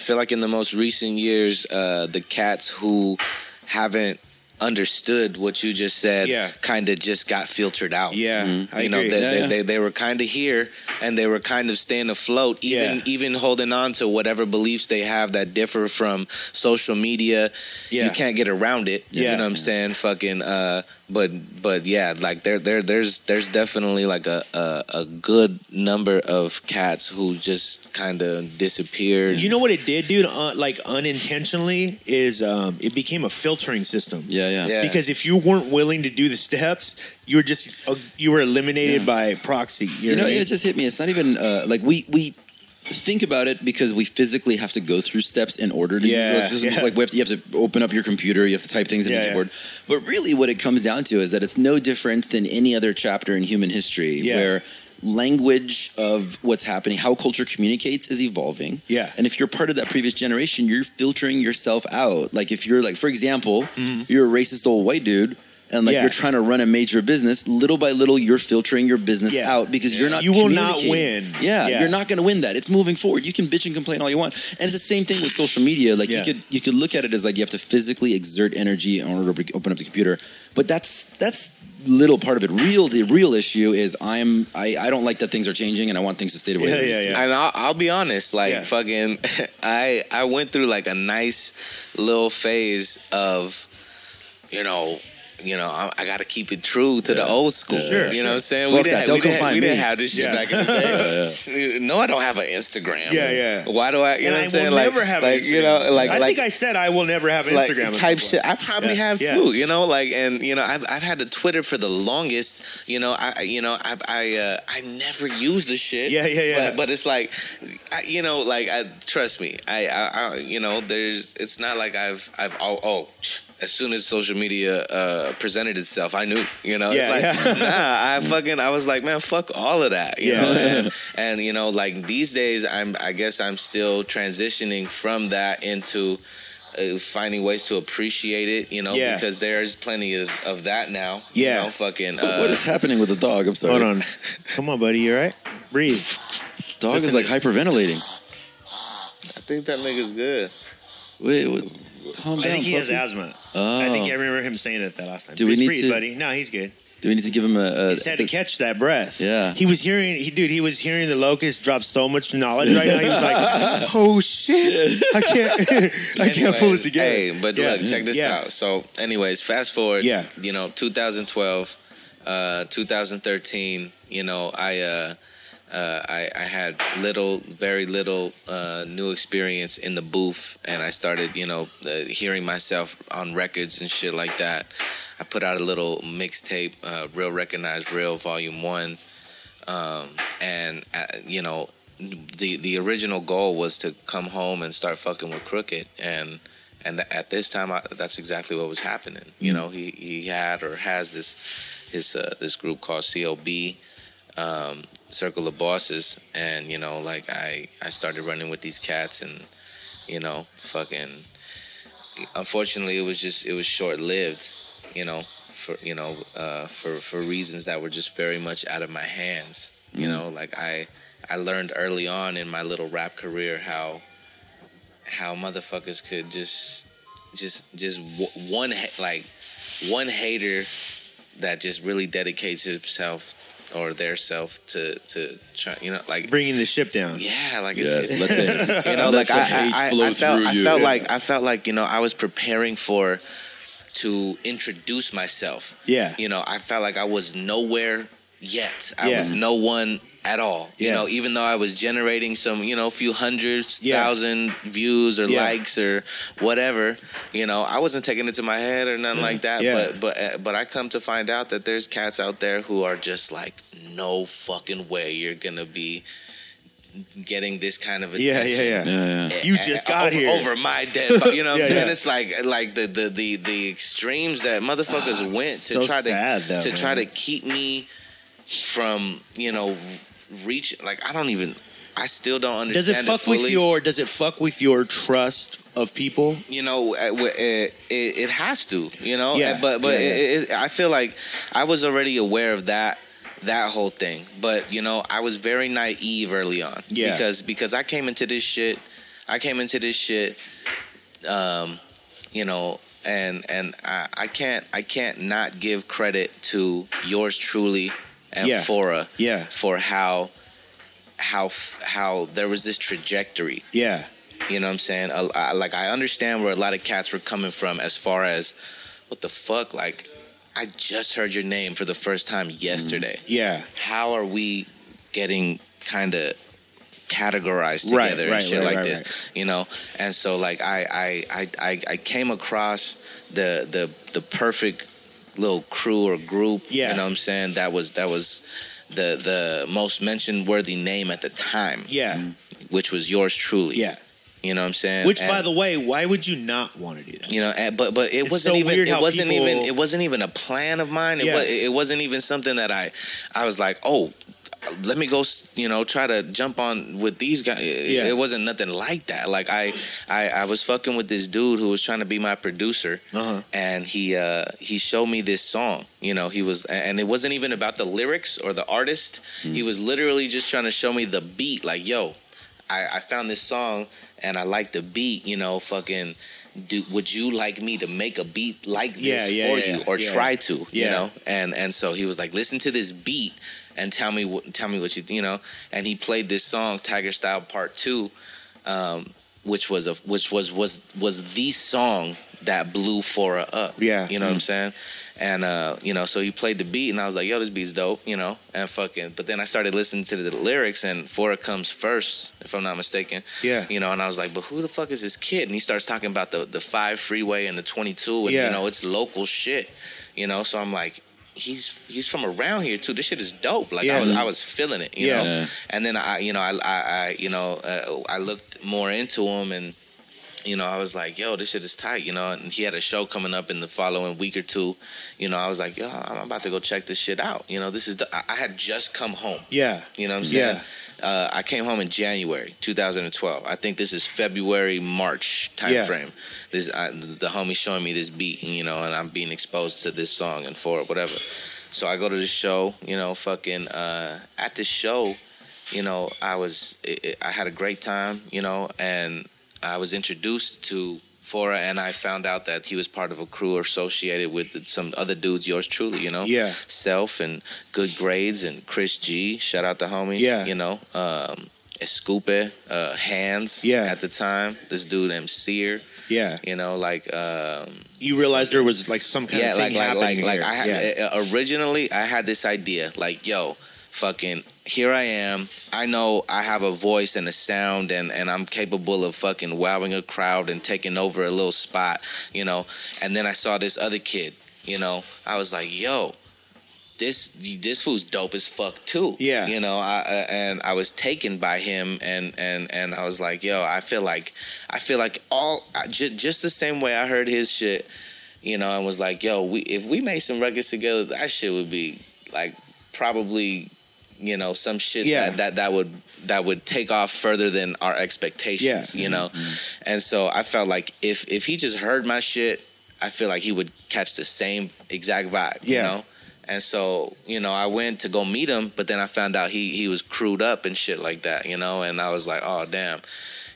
[SPEAKER 2] cats who haven't understood what you just said,
[SPEAKER 3] Yeah.
[SPEAKER 2] kind of just got filtered out.
[SPEAKER 3] Yeah, I
[SPEAKER 2] You know,
[SPEAKER 3] agree.
[SPEAKER 2] they were kind of here and they were kind of staying afloat, even holding on to whatever beliefs they have that differ from social media.
[SPEAKER 3] Yeah.
[SPEAKER 2] You can't get around it.
[SPEAKER 3] Yeah.
[SPEAKER 2] You know what I'm saying? Fucking but yeah, like there's definitely like a good number of cats who just kind of disappeared.
[SPEAKER 3] You know what it did, dude? Like, unintentionally, is it became a filtering system.
[SPEAKER 1] Yeah.
[SPEAKER 2] Yeah.
[SPEAKER 3] Because if you weren't willing to do the steps, you were eliminated by proxy.
[SPEAKER 1] You know,
[SPEAKER 3] what I mean?
[SPEAKER 1] it just hit me. It's not even like we think about it because we physically have to go through steps in order to
[SPEAKER 3] Yeah,
[SPEAKER 1] use those.
[SPEAKER 3] yeah.
[SPEAKER 1] Like you have to open up your computer, you have to type things in
[SPEAKER 3] Yeah,
[SPEAKER 1] the
[SPEAKER 3] yeah.
[SPEAKER 1] keyboard. But really what it comes down to is that it's no different than any other chapter in human history
[SPEAKER 3] Yeah.
[SPEAKER 1] where language of what's happening, how culture communicates is evolving.
[SPEAKER 3] Yeah.
[SPEAKER 1] And if you're part of that previous generation, you're filtering yourself out. Like if you're like, for example, you're a racist old white dude, and like
[SPEAKER 3] Yeah.
[SPEAKER 1] you're trying to run a major business, little by little you're filtering your business
[SPEAKER 3] Yeah.
[SPEAKER 1] out because you're not
[SPEAKER 3] You will not
[SPEAKER 1] communicating.
[SPEAKER 3] win.
[SPEAKER 1] Yeah,
[SPEAKER 3] Yeah.
[SPEAKER 1] you're not going to win that. It's moving forward. You can bitch and complain all you want. And it's the same thing with social media. Like
[SPEAKER 3] Yeah.
[SPEAKER 1] you could look at it as like you have to physically exert energy in order to open up the computer. But that's little part of it. The real issue is I don't like that things are changing and I want things to stay the way they used to.
[SPEAKER 3] Yeah.
[SPEAKER 2] And I'll be honest, like
[SPEAKER 3] Yeah.
[SPEAKER 2] fucking, I went through like a nice little phase of, you know, I got to keep it true to the old school.
[SPEAKER 3] Sure,
[SPEAKER 2] you know what I'm saying?
[SPEAKER 1] Fuck that. Don't come find
[SPEAKER 2] we
[SPEAKER 1] me.
[SPEAKER 2] didn't have this shit back in the day. No, I don't have an Instagram.
[SPEAKER 3] Yeah.
[SPEAKER 2] Why do I? You know what I'm saying?
[SPEAKER 3] I will never have an Instagram. I think I said I will never have an Instagram.
[SPEAKER 2] Type shit. I probably have too. I've had a Twitter for the longest. I never use the shit.
[SPEAKER 3] Yeah.
[SPEAKER 2] But it's like, trust me. It's not like I've as soon as social media presented itself, I knew, I was like, man, fuck all of that, you know? And like these days, I guess I'm still transitioning from that into finding ways to appreciate it, because there's plenty of that now.
[SPEAKER 1] What is happening with the dog? I'm sorry.
[SPEAKER 3] Hold on. Come on, buddy. You all right? Breathe.
[SPEAKER 1] Dog is like hyperventilating.
[SPEAKER 2] I think that nigga's good.
[SPEAKER 1] Wait, calm down.
[SPEAKER 3] I think he has asthma.
[SPEAKER 1] Oh.
[SPEAKER 3] I think I remember him saying that last time.
[SPEAKER 1] Do we need
[SPEAKER 3] breathe,
[SPEAKER 1] to,
[SPEAKER 3] buddy? No, he's good.
[SPEAKER 1] Do we need to give him a...
[SPEAKER 3] He just had to catch that breath.
[SPEAKER 1] Yeah.
[SPEAKER 3] He was hearing the Locust drop so much knowledge right now. He was like, oh, shit. I can't pull it together.
[SPEAKER 2] Hey, but look, check this out. So, anyways, fast forward. 2012, 2013, I had very little new experience in the booth, and I started, hearing myself on records and shit like that. I put out a little mixtape, Real Recognize Real Volume 1, and the original goal was to come home and start fucking with Crooked, and at this time, that's exactly what was happening. He had or has this group called COB. Circle of Bosses, and I started running with these cats, and fucking unfortunately it was short-lived, for reasons that were just very much out of my hands. I learned early on in my little rap career how motherfuckers could just one hater that just really dedicates himself or their self to try,
[SPEAKER 3] bringing the ship down.
[SPEAKER 2] Yeah, like
[SPEAKER 1] yes,
[SPEAKER 2] it's
[SPEAKER 1] let
[SPEAKER 2] I felt like I was preparing to introduce myself.
[SPEAKER 3] Yeah.
[SPEAKER 2] I felt like I was nowhere yet. I was no one at all. Even though I was generating some, few hundreds, thousand views or likes or whatever, I wasn't taking it to my head or nothing like that.
[SPEAKER 3] Yeah.
[SPEAKER 2] But I come to find out that there's cats out there who are just like, no fucking way you're gonna be getting this kind of attention.
[SPEAKER 3] You just got here
[SPEAKER 2] over my dead. You know what I'm saying? It's like the extremes that motherfuckers went to try to keep me from reach. Like I still don't understand.
[SPEAKER 3] Does it fuck with your trust of people?
[SPEAKER 2] It has to. I feel like I was already aware of that whole thing, but I was very naive early on. Because I came into this shit. And I can't not give credit to yours truly and Phora for how there was this trajectory.
[SPEAKER 3] Yeah.
[SPEAKER 2] You know what I'm saying? I understand where a lot of cats were coming from as far as, what the fuck? Like, I just heard your name for the first time yesterday.
[SPEAKER 3] Yeah.
[SPEAKER 2] How are we getting kind of categorized together and shit like this? And so like I came across the perfect little crew or group. You know what I'm saying? That was the most mentioned worthy name at the time.
[SPEAKER 3] Yeah.
[SPEAKER 2] Which was yours truly.
[SPEAKER 3] Yeah.
[SPEAKER 2] You know what I'm saying?
[SPEAKER 3] Which, by the way, why would you not want to do that?
[SPEAKER 2] But it wasn't even a plan of mine. It wasn't even something that I was like, oh, let me go, try to jump on with these guys. It wasn't nothing like that. Like I was fucking with this dude who was trying to be my producer, and he showed me this song. And it wasn't even about the lyrics or the artist. He was literally just trying to show me the beat. Like, yo, I found this song and I like the beat. Fucking. Would you like me to make a beat like this for you, or try to? And so he was like, listen to this beat and tell me what you. And he played this song, Tiger Style Part 2, which was the song that blew Phora up.
[SPEAKER 3] Yeah.
[SPEAKER 2] You know what I'm saying? And you know, so he played the beat, and I was like, yo, this beat's dope, you know, and fucking. But then I started listening to the lyrics, and Phora comes first, if I'm not mistaken.
[SPEAKER 3] Yeah.
[SPEAKER 2] You know, and I was like, but who the fuck is this kid? And he starts talking about the 5 freeway and the 22, and
[SPEAKER 3] Yeah.
[SPEAKER 2] you know, it's local shit. You know, so I'm like, he's from around here too. This shit is dope. Like
[SPEAKER 3] Yeah.
[SPEAKER 2] I was feeling it. You know, and then I looked more into him, and you know, I was like, yo, this shit is tight, you know, and he had a show coming up in the following week or two. You know, I was like, yo, I'm about to go check this shit out. You know, this is, I had just come home.
[SPEAKER 3] Yeah.
[SPEAKER 2] You know what I'm saying? I came home in January 2012. I think this is February, March time frame. This the homie showing me this beat, and, you know, and I'm being exposed to this song and for it, whatever. So I go to the show, you know, fucking at the show, you know, I had a great time, you know, and I was introduced to Phora, and I found out that he was part of a crew associated with some other dudes, yours truly, you know?
[SPEAKER 3] Yeah.
[SPEAKER 2] Self and Good Grades and Chris G. Shout out to homie.
[SPEAKER 3] Yeah.
[SPEAKER 2] You know? Escupe, Hands at the time. This dude, Seer.
[SPEAKER 3] Yeah.
[SPEAKER 2] You know, like...
[SPEAKER 3] you realized there was like some kind of thing happening here.
[SPEAKER 2] I had, originally, I had this idea, like, yo, fucking... Here I am. I know I have a voice and a sound, and I'm capable of fucking wowing a crowd and taking over a little spot, you know. And then I saw this other kid, you know. I was like, yo, this fool's dope as fuck too. Yeah. You know, I was taken by him, and I was like, yo, I feel like just the same way I heard his shit, you know. I was like, yo, if we made some records together, that shit would be like probably, you know, some shit that would take off further than our expectations, you know? Mm-hmm. And so I felt like if he just heard my shit, I feel like he would catch the same exact vibe, you know? And so, you know, I went to go meet him, but then I found out he was crewed up and shit like that, you know? And I was like, oh, damn,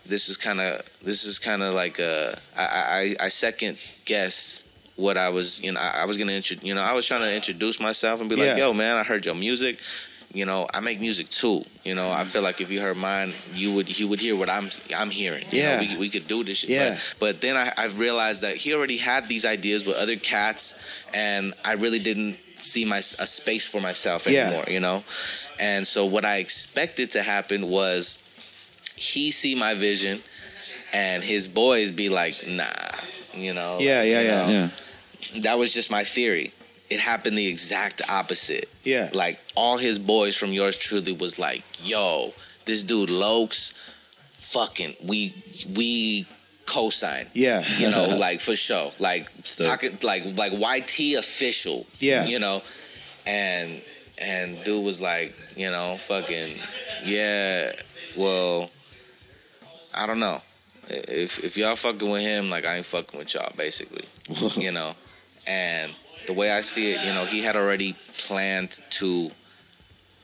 [SPEAKER 2] this is kind of like I second guess what I was, you know, I was trying to introduce myself and be like, yo, man, I heard your music. You know, I make music too. You know, I feel like if you heard mine, he would hear what I'm hearing. You know, we could do this shit. Yeah. But then I realized that he already had these ideas with other cats, and I really didn't see a space for myself anymore. You know, and so what I expected to happen was he see my vision, and his boys be like, nah. You know. Yeah. That was just my theory. It happened the exact opposite. Yeah. Like, all his boys from yours truly was like, yo, this dude Lokes, fucking, we co-sign. Yeah. You know, like, for sure. Like, talking, like YT official. Yeah. You know? And dude was like, you know, fucking, yeah, well, I don't know. If y'all fucking with him, like, I ain't fucking with y'all, basically. You know? And the way I see it, you know, he had already planned to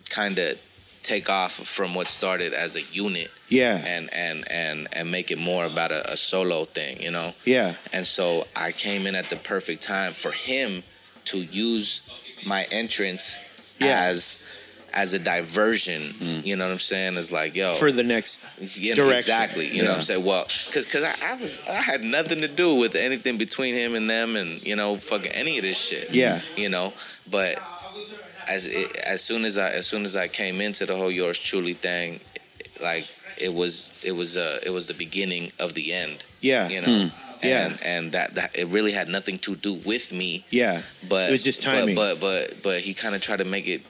[SPEAKER 2] kind of take off from what started as a unit. Yeah. And make it more about a solo thing, you know? Yeah. And so I came in at the perfect time for him to use my entrance as a diversion, you know what I'm saying? It's like, yo,
[SPEAKER 3] for the next direction.
[SPEAKER 2] Exactly, you know what I'm saying? Well, because I had nothing to do with anything between him and them, and, you know, fucking any of this shit. Yeah, you know. But as soon as I came into the whole yours truly thing, like it was the beginning of the end. Yeah, you know. And that it really had nothing to do with me. Yeah, but it was just timing. But he kind of tried to make it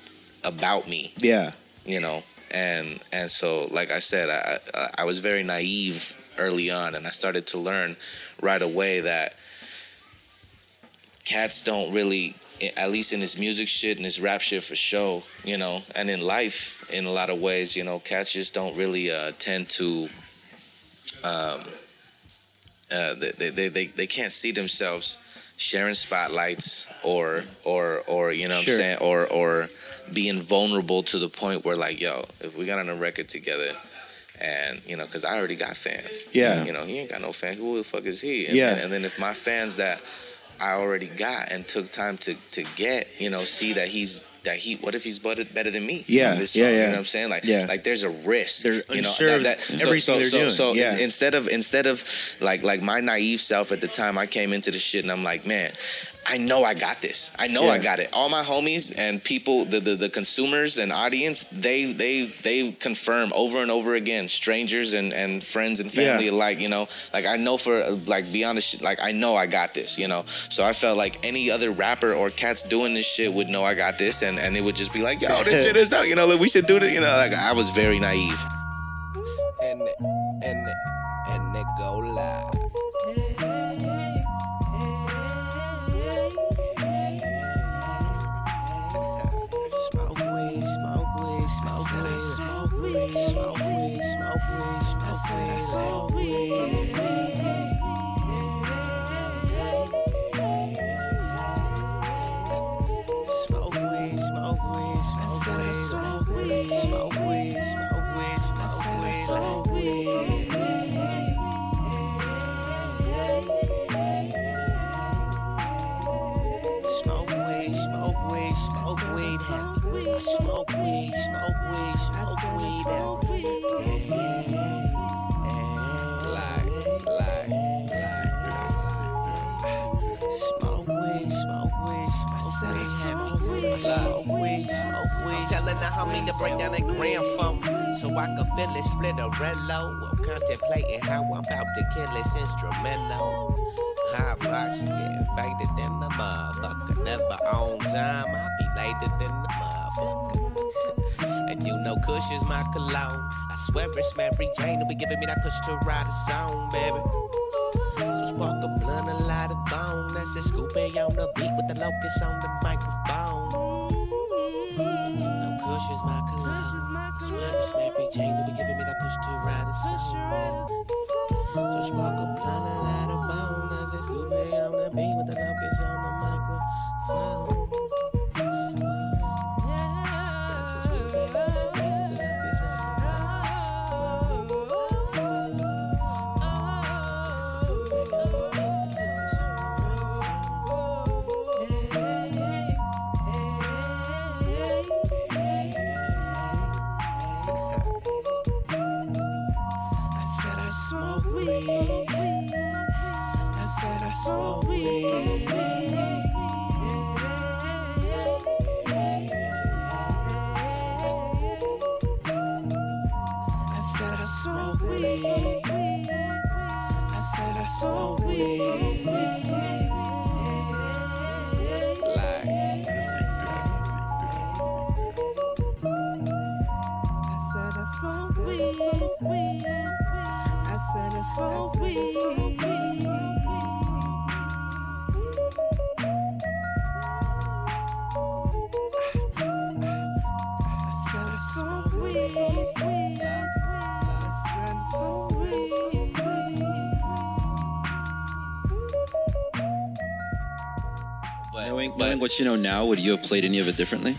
[SPEAKER 2] about me. Yeah. You know, and so, like I said, I was very naive early on, and I started to learn right away that cats don't really, at least in this music shit and this rap shit for show, you know, and in life in a lot of ways, you know, cats just don't really tend to they can't see themselves sharing spotlights or you know what I'm saying, or being vulnerable to the point where, like, yo, if we got on a record together, and, you know, because I already got fans. Yeah. You know, he ain't got no fans. Who the fuck is he? And, and then if my fans that I already got and took time to get, you know, see that he's what if he's better than me?
[SPEAKER 3] Yeah,
[SPEAKER 2] on this song,
[SPEAKER 3] yeah.
[SPEAKER 2] You know what I'm saying? Like there's a risk.
[SPEAKER 3] They're unsure of everything they're doing.
[SPEAKER 2] So
[SPEAKER 3] Yeah.
[SPEAKER 2] instead of like my naive self at the time, I came into the shit and I'm like, man, I know I got this. I know I got it. All my homies and people, the consumers and audience, they confirm over and over again, strangers and friends and family alike, you know. Like I know for like beyond the shit, like I know I got this, you know. So I felt like any other rapper or cats doing this shit would know I got this, and it would just be like, yo, this shit is dope, you know, like we should do this, you know. Like I was very naive.
[SPEAKER 5] And they go live. Smoke weed, smoke weed, smoke weed, smoke weed, smoke weed, smoke weed, smoke weed, smoke weed. Smoke weed, smoke weed, smoke weed, smoke weed, smoke weed, smoke weed, smoke weed, smoke Smoke weed, smoke weed, smoke weed, heavy. I smoke weed, smoke weed, smoke weed, heavy. Smoke weed, smoke weed, smoke weed, heavy. Smoke weed, smoke weed. I'm telling the homie to break down that gram for me, so I can feel it split a red low. I'm contemplating how I'm about to kill this instrumental. Hot box, yeah, faded in the motherfucker. Never on time, I be later than the motherfucker. And you know Kush is my cologne. I swear it's Mary Jane who be giving me that push to ride a song, baby. So spark a blunt, a lot of bone. That's just Scoopy on the beat with the locust on the microphone. You know Kush is my cologne. I swear it's Mary Jane who be giving me that push to ride a song. So spark a blunt, a lot of bone. That's just Scoopy on the beat with the locust on the microphone. That's just Scoopy on the beat with the locust on the microphone. That's just Scoopy on the beat with the locust on I said I smoke weed. I said I smoke weed. I said I smoke weed. I said I smoke weed. I said I smoke weed. I said I smoke weed. I said I smoke weed. I said I smoke weed.
[SPEAKER 1] Knowing what you know now, would you have played any of it differently?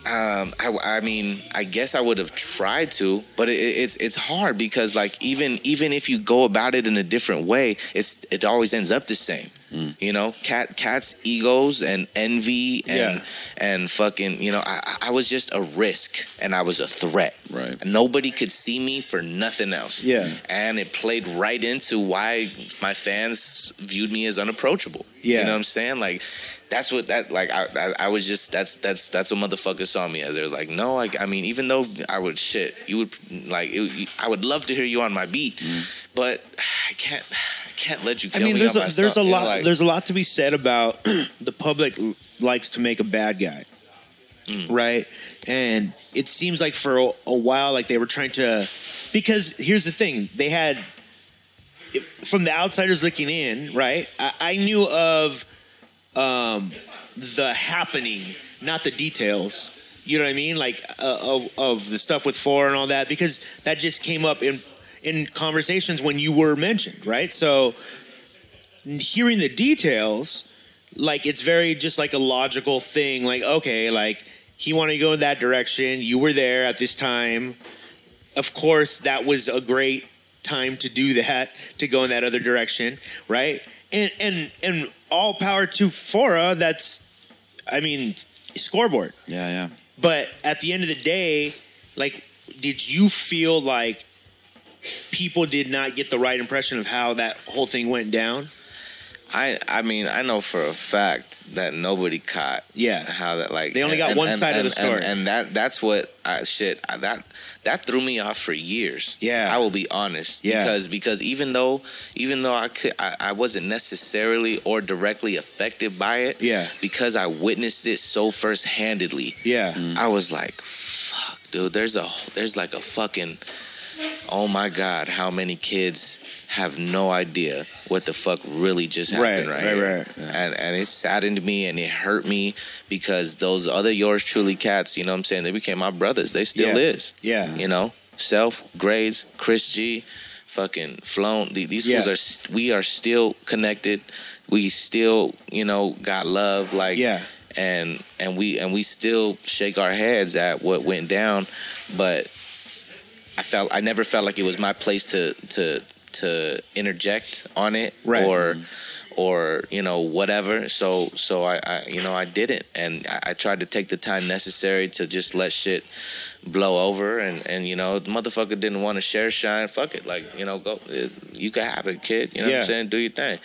[SPEAKER 2] I mean, I guess I would have tried to, but it's hard because like even if you go about it in a different way, it always ends up the same. You know, cats' egos and envy and fucking, you know, I was just a risk and I was a threat.
[SPEAKER 1] Right.
[SPEAKER 2] Nobody could see me for nothing else.
[SPEAKER 3] Yeah.
[SPEAKER 2] And it played right into why my fans viewed me as unapproachable.
[SPEAKER 3] Yeah.
[SPEAKER 2] You know what I'm saying? Like, that's what I was just that's what motherfuckers saw me as. They're like, no, I mean, even though I would I would love to hear you on my beat, but I can't let you kill me.
[SPEAKER 3] There's a lot.
[SPEAKER 2] Like,
[SPEAKER 3] There's a lot to be said about the public likes to make a bad guy, right? And it seems like for a while, like they were trying to, because here's the thing, they had, from the outsiders looking in, right? I knew of the happening, not the details. You know what I mean? Like of the stuff with Phora and all that, because that just came up in conversations when you were mentioned, right? So hearing the details, like it's very just like a logical thing. Like, okay, like he wanted to go in that direction. You were there at this time. Of course, that was a great time to do that, to go in that other direction, right? And all power to Phora. That's, I mean, scoreboard.
[SPEAKER 1] Yeah.
[SPEAKER 3] But at the end of the day, like, did you feel like people did not get the right impression of how that whole thing went down?
[SPEAKER 2] I mean, I know for a fact that nobody caught how that, like,
[SPEAKER 3] they only got one side of the story,
[SPEAKER 2] and that's what that threw me off for years. I will be honest, because even though I wasn't necessarily or directly affected by it, because I witnessed it so first-handedly, I was like, fuck, dude, there's like a fucking, oh my God, how many kids have no idea what the fuck really just happened right here. Yeah. And it saddened me and it hurt me, because those other yours truly cats, you know what I'm saying, they became my brothers. They still is. You know, Self, Grades, Chris G, fucking Flown. These fools we are still connected. We still, you know, got love, like, and we still shake our heads at what went down, but I never felt like it was my place to interject on it, or you know, whatever. So I you know, I didn't, and I tried to take the time necessary to just let shit blow over, and you know, the motherfucker didn't want to share shine. Fuck it, like, you know, go, you can have it, kid. You know what I'm saying? Do your thing.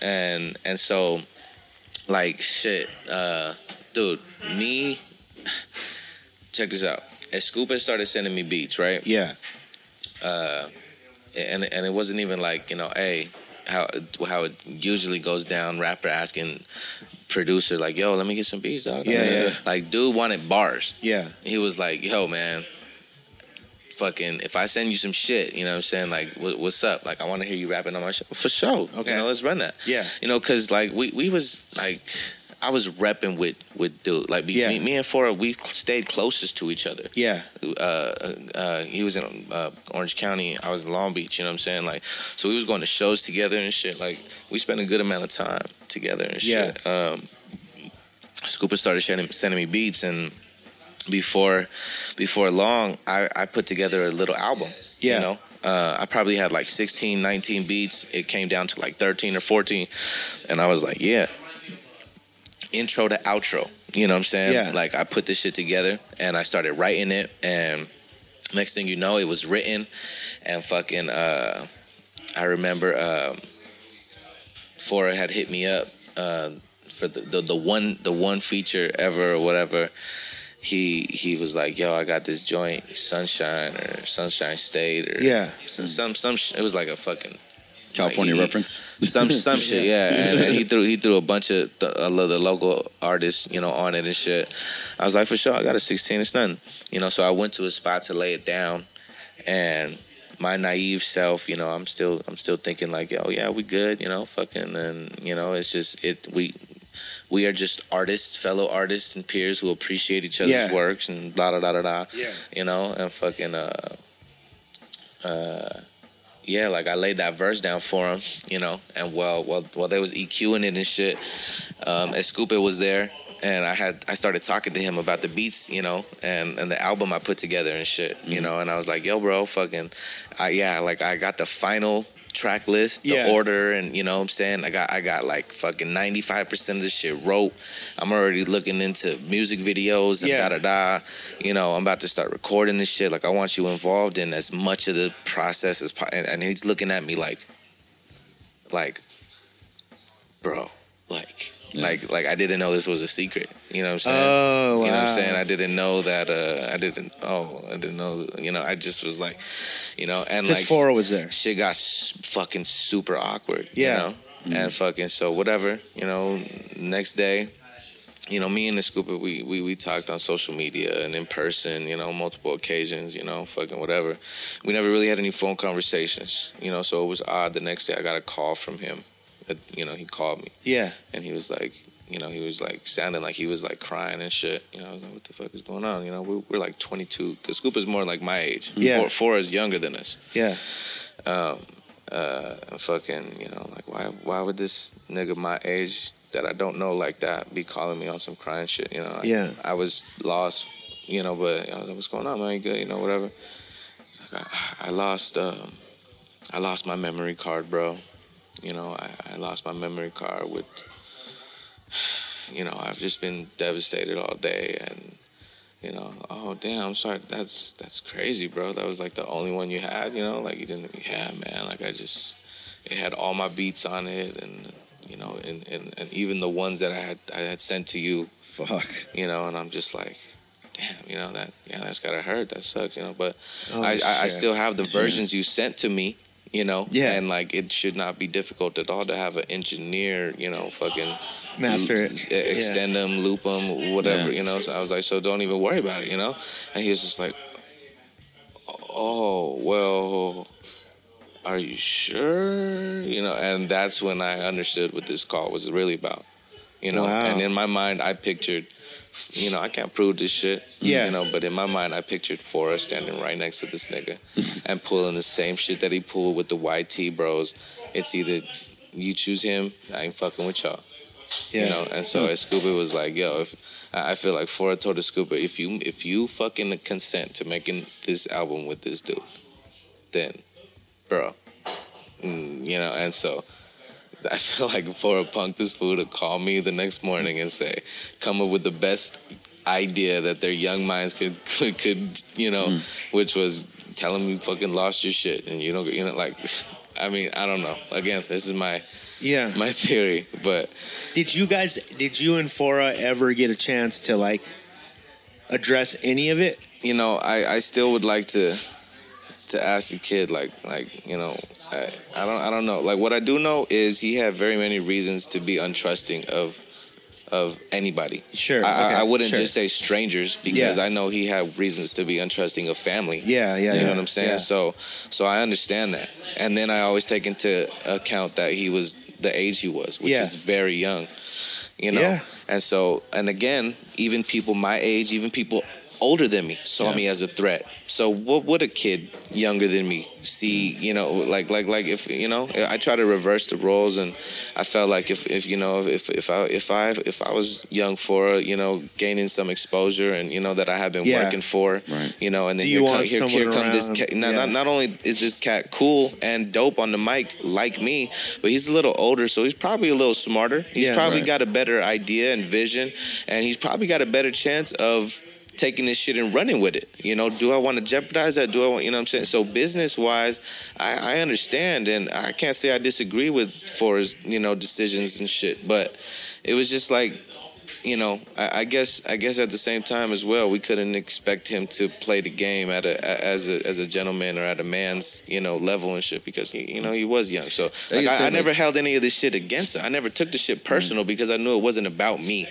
[SPEAKER 2] And so, like, shit, dude, me. Check this out. As Scoop had started sending me beats, right? And it wasn't even like, you know, hey, how it usually goes down, rapper asking producer, like, yo, let me get some beats, dog. Like, dude wanted bars. He was like, yo, man, fucking, if I send you some shit, you know what I'm saying, like, what's up? Like, I want to hear you rapping on my show. For sure. Okay. You know, let's run that. You know, because, like, we was, like, I was repping with dude. Like, me and Phora, we stayed closest to each other. He was in Orange County. I was in Long Beach. You know what I'm saying? Like, so we was going to shows together and shit. Like, we spent a good amount of time together and shit. Scooper started sending me beats, and before long, I put together a little album. You know? I probably had like 16, 19 beats. It came down to like 13 or 14. And I was like, intro to outro, you know what I'm saying? Like, I put this shit together and I started writing it, and next thing you know, it was written, and fucking I remember Phora had hit me up for the one feature ever or whatever. He was like, yo, I got this joint, Sunshine or Sunshine State, or some it was like a fucking
[SPEAKER 1] California reference.
[SPEAKER 2] Some shit, and he threw a bunch of the local artists, you know, on it and shit. I was like, for sure, I got a 16, it's nothing, you know. So I went to a spot to lay it down, and my naive self, you know, I'm still thinking like, oh yeah, we good, you know, fucking, and you know, it's just we are just artists, fellow artists and peers who appreciate each other's works and blah blah blah blah, you know, and fucking like, I laid that verse down for him, you know, and while they was EQing it and shit, Escupe was there, and I started talking to him about the beats, you know, and the album I put together and shit, you know, and I was like, yo, bro, fucking, I got the final track list, the order, and you know what I'm saying, I got like fucking 95% of this shit wrote. I'm already looking into music videos and you know, I'm about to start recording this shit. Like, I want you involved in as much of the process as possible. And he's looking at me like bro, like I didn't know this was a secret. You know what I'm saying?
[SPEAKER 3] Oh, wow.
[SPEAKER 2] You know what I'm saying? I didn't know that. I didn't know. You know, I just was like, you know, and like
[SPEAKER 3] Phora was there.
[SPEAKER 2] Shit got fucking super awkward. You know, and fucking so whatever. You know, next day, you know, me and the Scooper, we talked on social media and in person. You know, multiple occasions. You know, fucking whatever. We never really had any phone conversations. You know, so it was odd. The next day, I got a call from him. You know, he called me. And he was like, you know, he was like sounding like he was like crying and shit. You know, I was like, what the fuck is going on? You know, we're like 22. Because Scoop is more like my age. Phora is younger than us. Fucking, you know, like, why would this nigga my age that I don't know like that be calling me on some crying shit? You know, I was lost, you know, but I was like, what's going on, man? You good? You know, whatever. It's like, I lost my memory card, bro. You know, I lost my memory card with, you know, I've just been devastated all day, and you know, oh damn, I'm sorry, that's crazy, bro. That was like the only one you had, you know, like you didn't, yeah, man, like it had all my beats on it, and you know, and even the ones that I had sent to you,
[SPEAKER 1] fuck,
[SPEAKER 2] you know, and I'm just like, damn, you know, that's gotta hurt, that sucks, you know, but
[SPEAKER 3] Oh,
[SPEAKER 2] I
[SPEAKER 3] shit.
[SPEAKER 2] still have the versions you sent to me, you know,
[SPEAKER 3] Yeah.
[SPEAKER 2] and like it should not be difficult at all to have an engineer, you know, fucking
[SPEAKER 3] Master it.
[SPEAKER 2] extend them, loop them, whatever,
[SPEAKER 1] Yeah.
[SPEAKER 2] you know. So I was like, so don't even worry about it, you know. And he was just like, oh well, are you sure, you know? And that's when I understood what this call was really about, you know.
[SPEAKER 3] Wow.
[SPEAKER 2] And in my mind, I pictured, you know, I can't prove this shit,
[SPEAKER 3] Yeah.
[SPEAKER 2] you know, but in my mind, I pictured Phora standing right next to this nigga and pulling the same shit that he pulled with the YT bros. It's either you choose him, I ain't fucking with y'all.
[SPEAKER 3] Yeah.
[SPEAKER 2] You know, and so Scuba was like, yo, if I feel like Phora told Scuba, if you fucking consent to making this album with this dude, then, bro, you know, and so I feel like Phora punked this fool to call me the next morning and say, come up with the best idea that their young minds could you know, which was tell him you fucking lost your shit, and you know, like, I mean, I don't know. Again, this is my theory, but
[SPEAKER 3] Did you and Phora ever get a chance to like address any of it?
[SPEAKER 2] you know, I still would like to ask the kid, like you know, I don't know. Like what I do know is he had very many reasons to be untrusting of anybody.
[SPEAKER 3] Sure.
[SPEAKER 2] I wouldn't
[SPEAKER 3] sure.
[SPEAKER 2] just say strangers, because
[SPEAKER 3] Yeah.
[SPEAKER 2] I know he had reasons to be untrusting of family.
[SPEAKER 3] Yeah,
[SPEAKER 2] You know what I'm saying?
[SPEAKER 3] Yeah.
[SPEAKER 2] So I understand that. And then I always take into account that he was the age he was, which
[SPEAKER 3] Yeah.
[SPEAKER 2] is very young. You know?
[SPEAKER 3] Yeah.
[SPEAKER 2] And so, and again, even people my age, even people older than me saw me as a threat. So what would a kid younger than me see, you know, like if, you know, I try to reverse the roles, and I felt like if you know, if I was young for, you know, gaining some exposure, and you know that I have been working for,
[SPEAKER 1] Right.
[SPEAKER 2] you know, and then
[SPEAKER 3] Do you want
[SPEAKER 2] here
[SPEAKER 3] someone
[SPEAKER 2] come this
[SPEAKER 3] around?
[SPEAKER 2] cat.
[SPEAKER 3] Yeah.
[SPEAKER 2] Not only is this cat cool and dope on the mic like me, but he's a little older, so he's probably a little smarter. He's
[SPEAKER 3] Yeah.
[SPEAKER 2] probably
[SPEAKER 1] Right.
[SPEAKER 2] got a better idea and vision, and he's probably got a better chance of taking this shit and running with it. You know, do I want to jeopardize that? Do I want, you know what I'm saying? So business wise, I understand, and I can't say I disagree with Phora's, you know, decisions and shit, but it was just like, you know, I guess at the same time as well, we couldn't expect him to play the game as a gentleman or at a man's, you know, level and shit, because he, you know, he was young. So like, I never held any of this shit against him. I never took the shit personal because I knew it wasn't about me,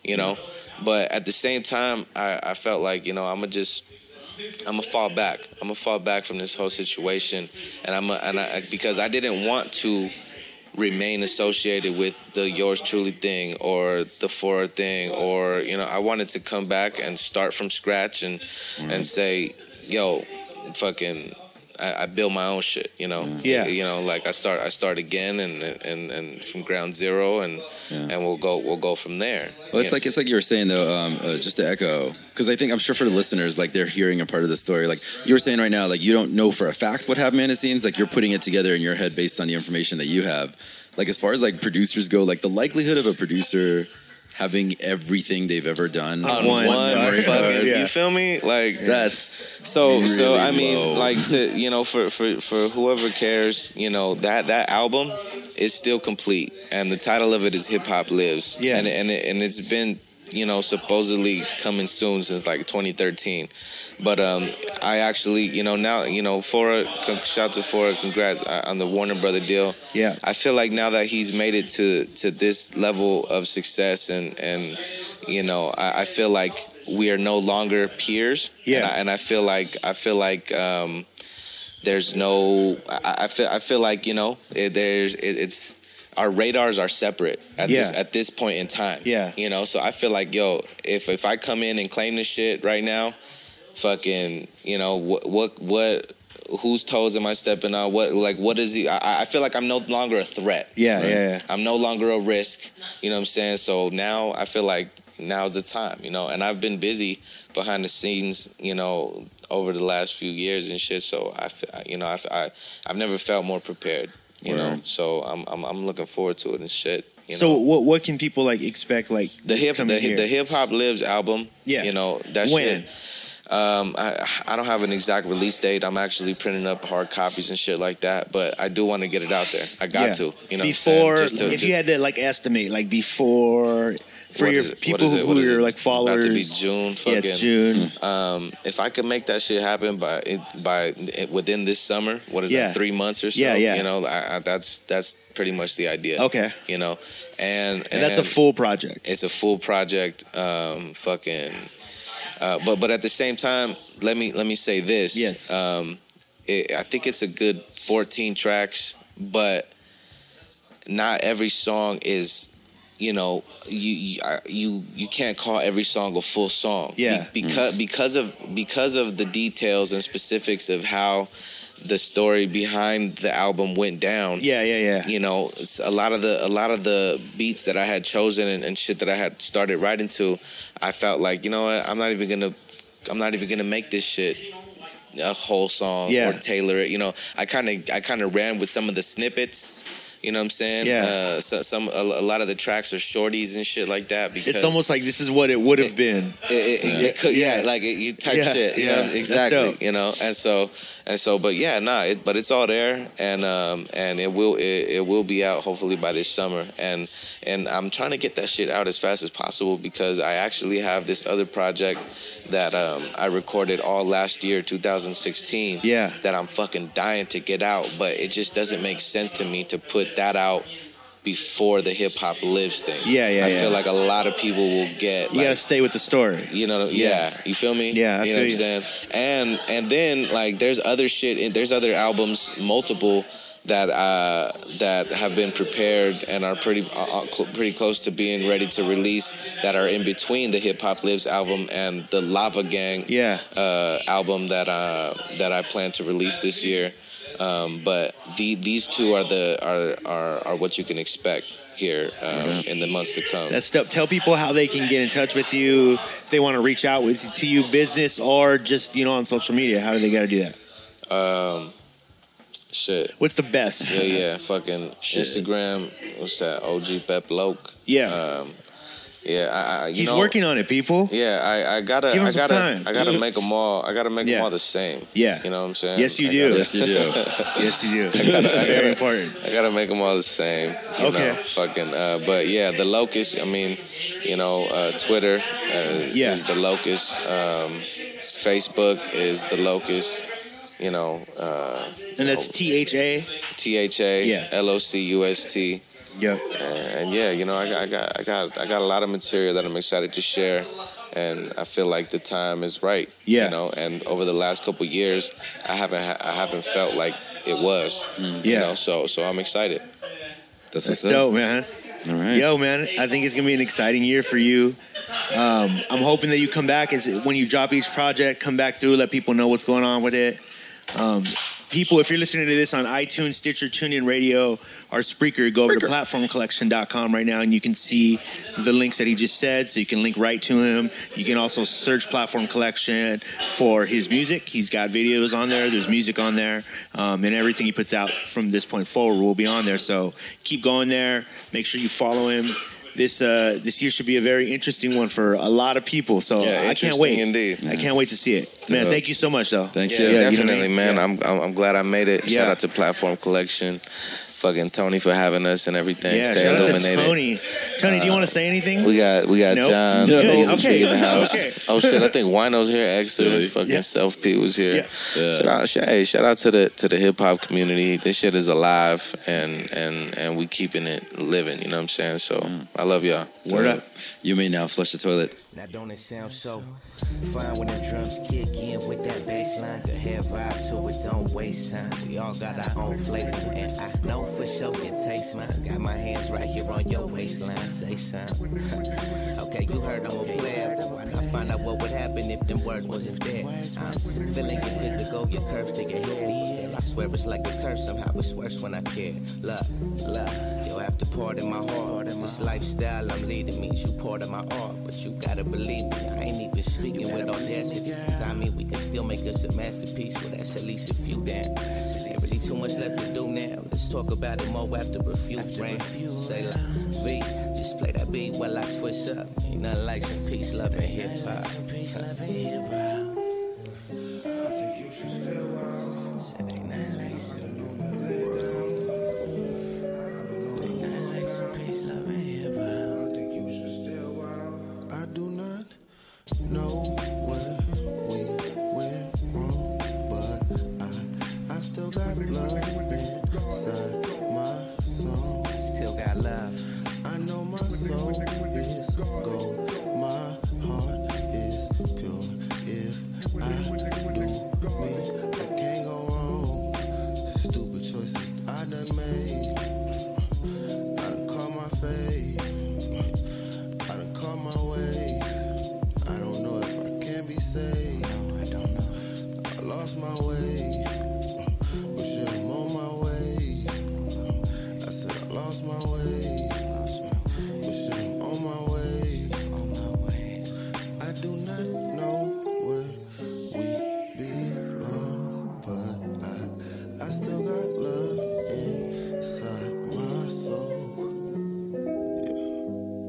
[SPEAKER 2] you know. But at the same time, I felt like, you know, I'm gonna fall back. I'm gonna fall back from this whole situation, and because I didn't want to remain associated with the Yours Truly thing or the Phora thing, or, you know, I wanted to come back and start from scratch and say, yo, fucking, I build my own shit, you know.
[SPEAKER 3] Yeah.
[SPEAKER 2] You know, like I start again and from ground zero, and we'll go from there.
[SPEAKER 1] Well, it's like you were saying though, just to echo, because I'm sure for the listeners, like they're hearing a part of the story. Like you were saying right now, like you don't know for a fact what happened behind the scenes. Like you're putting it together in your head based on the information that you have. Like as far as like producers go, like the likelihood of a producer having everything they've ever done
[SPEAKER 3] On
[SPEAKER 1] one
[SPEAKER 3] one
[SPEAKER 1] memory
[SPEAKER 3] fucking-
[SPEAKER 1] card,
[SPEAKER 3] yeah.
[SPEAKER 2] You feel me? Like
[SPEAKER 1] that's
[SPEAKER 2] so
[SPEAKER 1] really
[SPEAKER 2] I mean,
[SPEAKER 1] low.
[SPEAKER 2] like, to, you know, for whoever cares, you know, that album is still complete, and the title of it is Hip Hop Lives.
[SPEAKER 3] Yeah.
[SPEAKER 2] And it's been, you know, supposedly coming soon since like 2013. But I actually, you know, now, you know, Phora, shout to Phora, congrats on the Warner Brother deal.
[SPEAKER 3] Yeah.
[SPEAKER 2] I feel like now that he's made it to this level of success, and you know, I feel like we are no longer peers.
[SPEAKER 3] Yeah.
[SPEAKER 2] And I feel like there's no. I feel like, you know, it's our radars are separate at this point in time.
[SPEAKER 3] Yeah.
[SPEAKER 2] You know, so I feel like, yo, if I come in and claim this shit right now, fucking, you know, what whose toes am I stepping on? What is he? I feel like I'm no longer a threat.
[SPEAKER 3] Yeah.
[SPEAKER 2] I'm no longer a risk. You know what I'm saying? So now I feel like now's the time, you know, and I've been busy behind the scenes, you know, over the last few years and shit. So I've never felt more prepared. You know, so I'm looking forward to it and shit.
[SPEAKER 3] So what can people like expect? Like
[SPEAKER 2] the hip hop lives album.
[SPEAKER 3] Yeah.
[SPEAKER 2] You know that
[SPEAKER 3] when?
[SPEAKER 2] shit. I don't have an exact release date. I'm actually printing up hard copies and shit like that, but I do want to get it out there. I got to, you know.
[SPEAKER 3] Before, if you had to like estimate, like before, for your people who are like followers,
[SPEAKER 2] about to be June.
[SPEAKER 3] Yeah, it's June.
[SPEAKER 2] If I could make that shit happen by within this summer, what is that? 3 months or so?
[SPEAKER 3] Yeah.
[SPEAKER 2] You know, that's pretty much the idea.
[SPEAKER 3] Okay.
[SPEAKER 2] You know, and
[SPEAKER 3] that's a full project.
[SPEAKER 2] It's a full project. But at the same time, let me say this.
[SPEAKER 3] Yes.
[SPEAKER 2] I think it's a good 14 tracks, but not every song is, you know, you can't call every song a full song.
[SPEAKER 3] Yeah.
[SPEAKER 2] Because of the details and specifics of how the story behind the album went down.
[SPEAKER 3] Yeah.
[SPEAKER 2] You know, it's a lot of the beats that I had chosen and shit that I had started writing to, I felt like, you know what, I'm not even gonna make this shit a whole song or tailor it. You know, I kind of ran with some of the snippets. You know what I'm saying?
[SPEAKER 3] Yeah.
[SPEAKER 2] A lot of the tracks are shorties and shit like that because
[SPEAKER 3] it's almost like this is what it would have been.
[SPEAKER 2] You type shit. You know? Exactly. You know, and so, but yeah, but it's all there, and it will be out hopefully by this summer, and I'm trying to get that shit out as fast as possible because I actually have this other project that I recorded all last year, 2016.
[SPEAKER 3] Yeah.
[SPEAKER 2] That I'm fucking dying to get out, but it just doesn't make sense to me to put that out before the hip hop lives thing. I feel like a lot of people will get.
[SPEAKER 3] You gotta stay with the story.
[SPEAKER 2] You know, you feel me?
[SPEAKER 3] Yeah,
[SPEAKER 2] you know what I'm saying? And then like there's other shit. There's other albums, multiple that have been prepared and are pretty close to being ready to release that are in between the Hip Hop Lives album and the Lava Gang album that I plan to release this year. But these two are what you can expect here in the months to come.
[SPEAKER 3] That's dope. Tell people how they can get in touch with you if they want to reach out to you, business or just on social media. How do they got to do that?
[SPEAKER 2] Shit.
[SPEAKER 3] What's the best?
[SPEAKER 2] Yeah. Fucking shit. Instagram. What's that? OG Pep Loke.
[SPEAKER 3] Yeah. He's working on it, people.
[SPEAKER 2] Yeah, I gotta make them all. I gotta make them all the same.
[SPEAKER 3] Yeah,
[SPEAKER 2] you know what I'm saying.
[SPEAKER 3] Yes, you do. Yes, you do. Very important.
[SPEAKER 2] I gotta make them all the same. You know, fucking. But yeah, the Locust. I mean, Twitter is the Locust. Facebook is the Locust. And
[SPEAKER 3] that's THA.
[SPEAKER 2] LOCUST.
[SPEAKER 3] Yep.
[SPEAKER 2] And I got a lot of material that I'm excited to share, and I feel like the time is right.
[SPEAKER 3] Yeah.
[SPEAKER 2] And over the last couple of years, I haven't felt like it was. So I'm excited.
[SPEAKER 3] That's dope, man.
[SPEAKER 1] All right.
[SPEAKER 3] Yo, man, I think it's gonna be an exciting year for you. I'm hoping that you come back when you drop each project, come back through, let people know what's going on with it. People, if you're listening to this on iTunes, Stitcher, TuneIn Radio, or Spreaker, go over to platformcollection.com right now and you can see the links that he just said, so you can link right to him. You can also search Platform Collection for his music. He's got videos on there. There's music on there. And everything he puts out from this point forward will be on there. So keep going there. Make sure you follow him. This year should be a very interesting one for a lot of people. So I can't wait.
[SPEAKER 2] Indeed.
[SPEAKER 3] I can't wait to see it. Man, thank you so much, though.
[SPEAKER 1] Thank you.
[SPEAKER 2] Definitely, man. I'm glad I made it. Shout out to Platform Collection. Fucking Tony for having us and everything.
[SPEAKER 3] Yeah,
[SPEAKER 2] Stay
[SPEAKER 3] shout
[SPEAKER 2] illuminated.
[SPEAKER 3] out to Tony, do you want to say anything?
[SPEAKER 2] We got
[SPEAKER 3] Nope.
[SPEAKER 2] John.
[SPEAKER 3] No.
[SPEAKER 2] Okay. In the house.
[SPEAKER 3] Okay.
[SPEAKER 2] Oh shit! I think Wino's here. Excellent. Fucking Self P was here.
[SPEAKER 1] Yeah.
[SPEAKER 2] Shout out to the hip hop community. This shit is alive and we keeping it living. You know what I'm saying? So I love y'all.
[SPEAKER 3] Word up.
[SPEAKER 1] You may now flush the toilet.
[SPEAKER 5] Now don't it sound so fine when the drums kick in with that bass line? Good head vibe so it don't waste time. We all got our own flavor and I know for sure it tastes mine. Got my hands right here on your waistline. Say something. Okay, you heard I'm a player. I find out what would happen if them words wasn't there. I'm feeling your physical, your curves to your head. I swear it's like a curse, somehow it's worse when I care. Love, you'll have to pardon my heart. This lifestyle I'm leading means you part of my art, but you gotta believe me, I ain't even speaking with audacity. Cause I mean, we can still make us a masterpiece, well that's at least a few down. Ain't really too much left to do now. This Let's talk about it more after review. Say like, V, just play that beat while I twist up. Ain't nothing like some peace, love, and hip hop.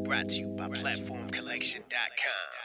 [SPEAKER 7] Brought to you by PlatformCollection.com.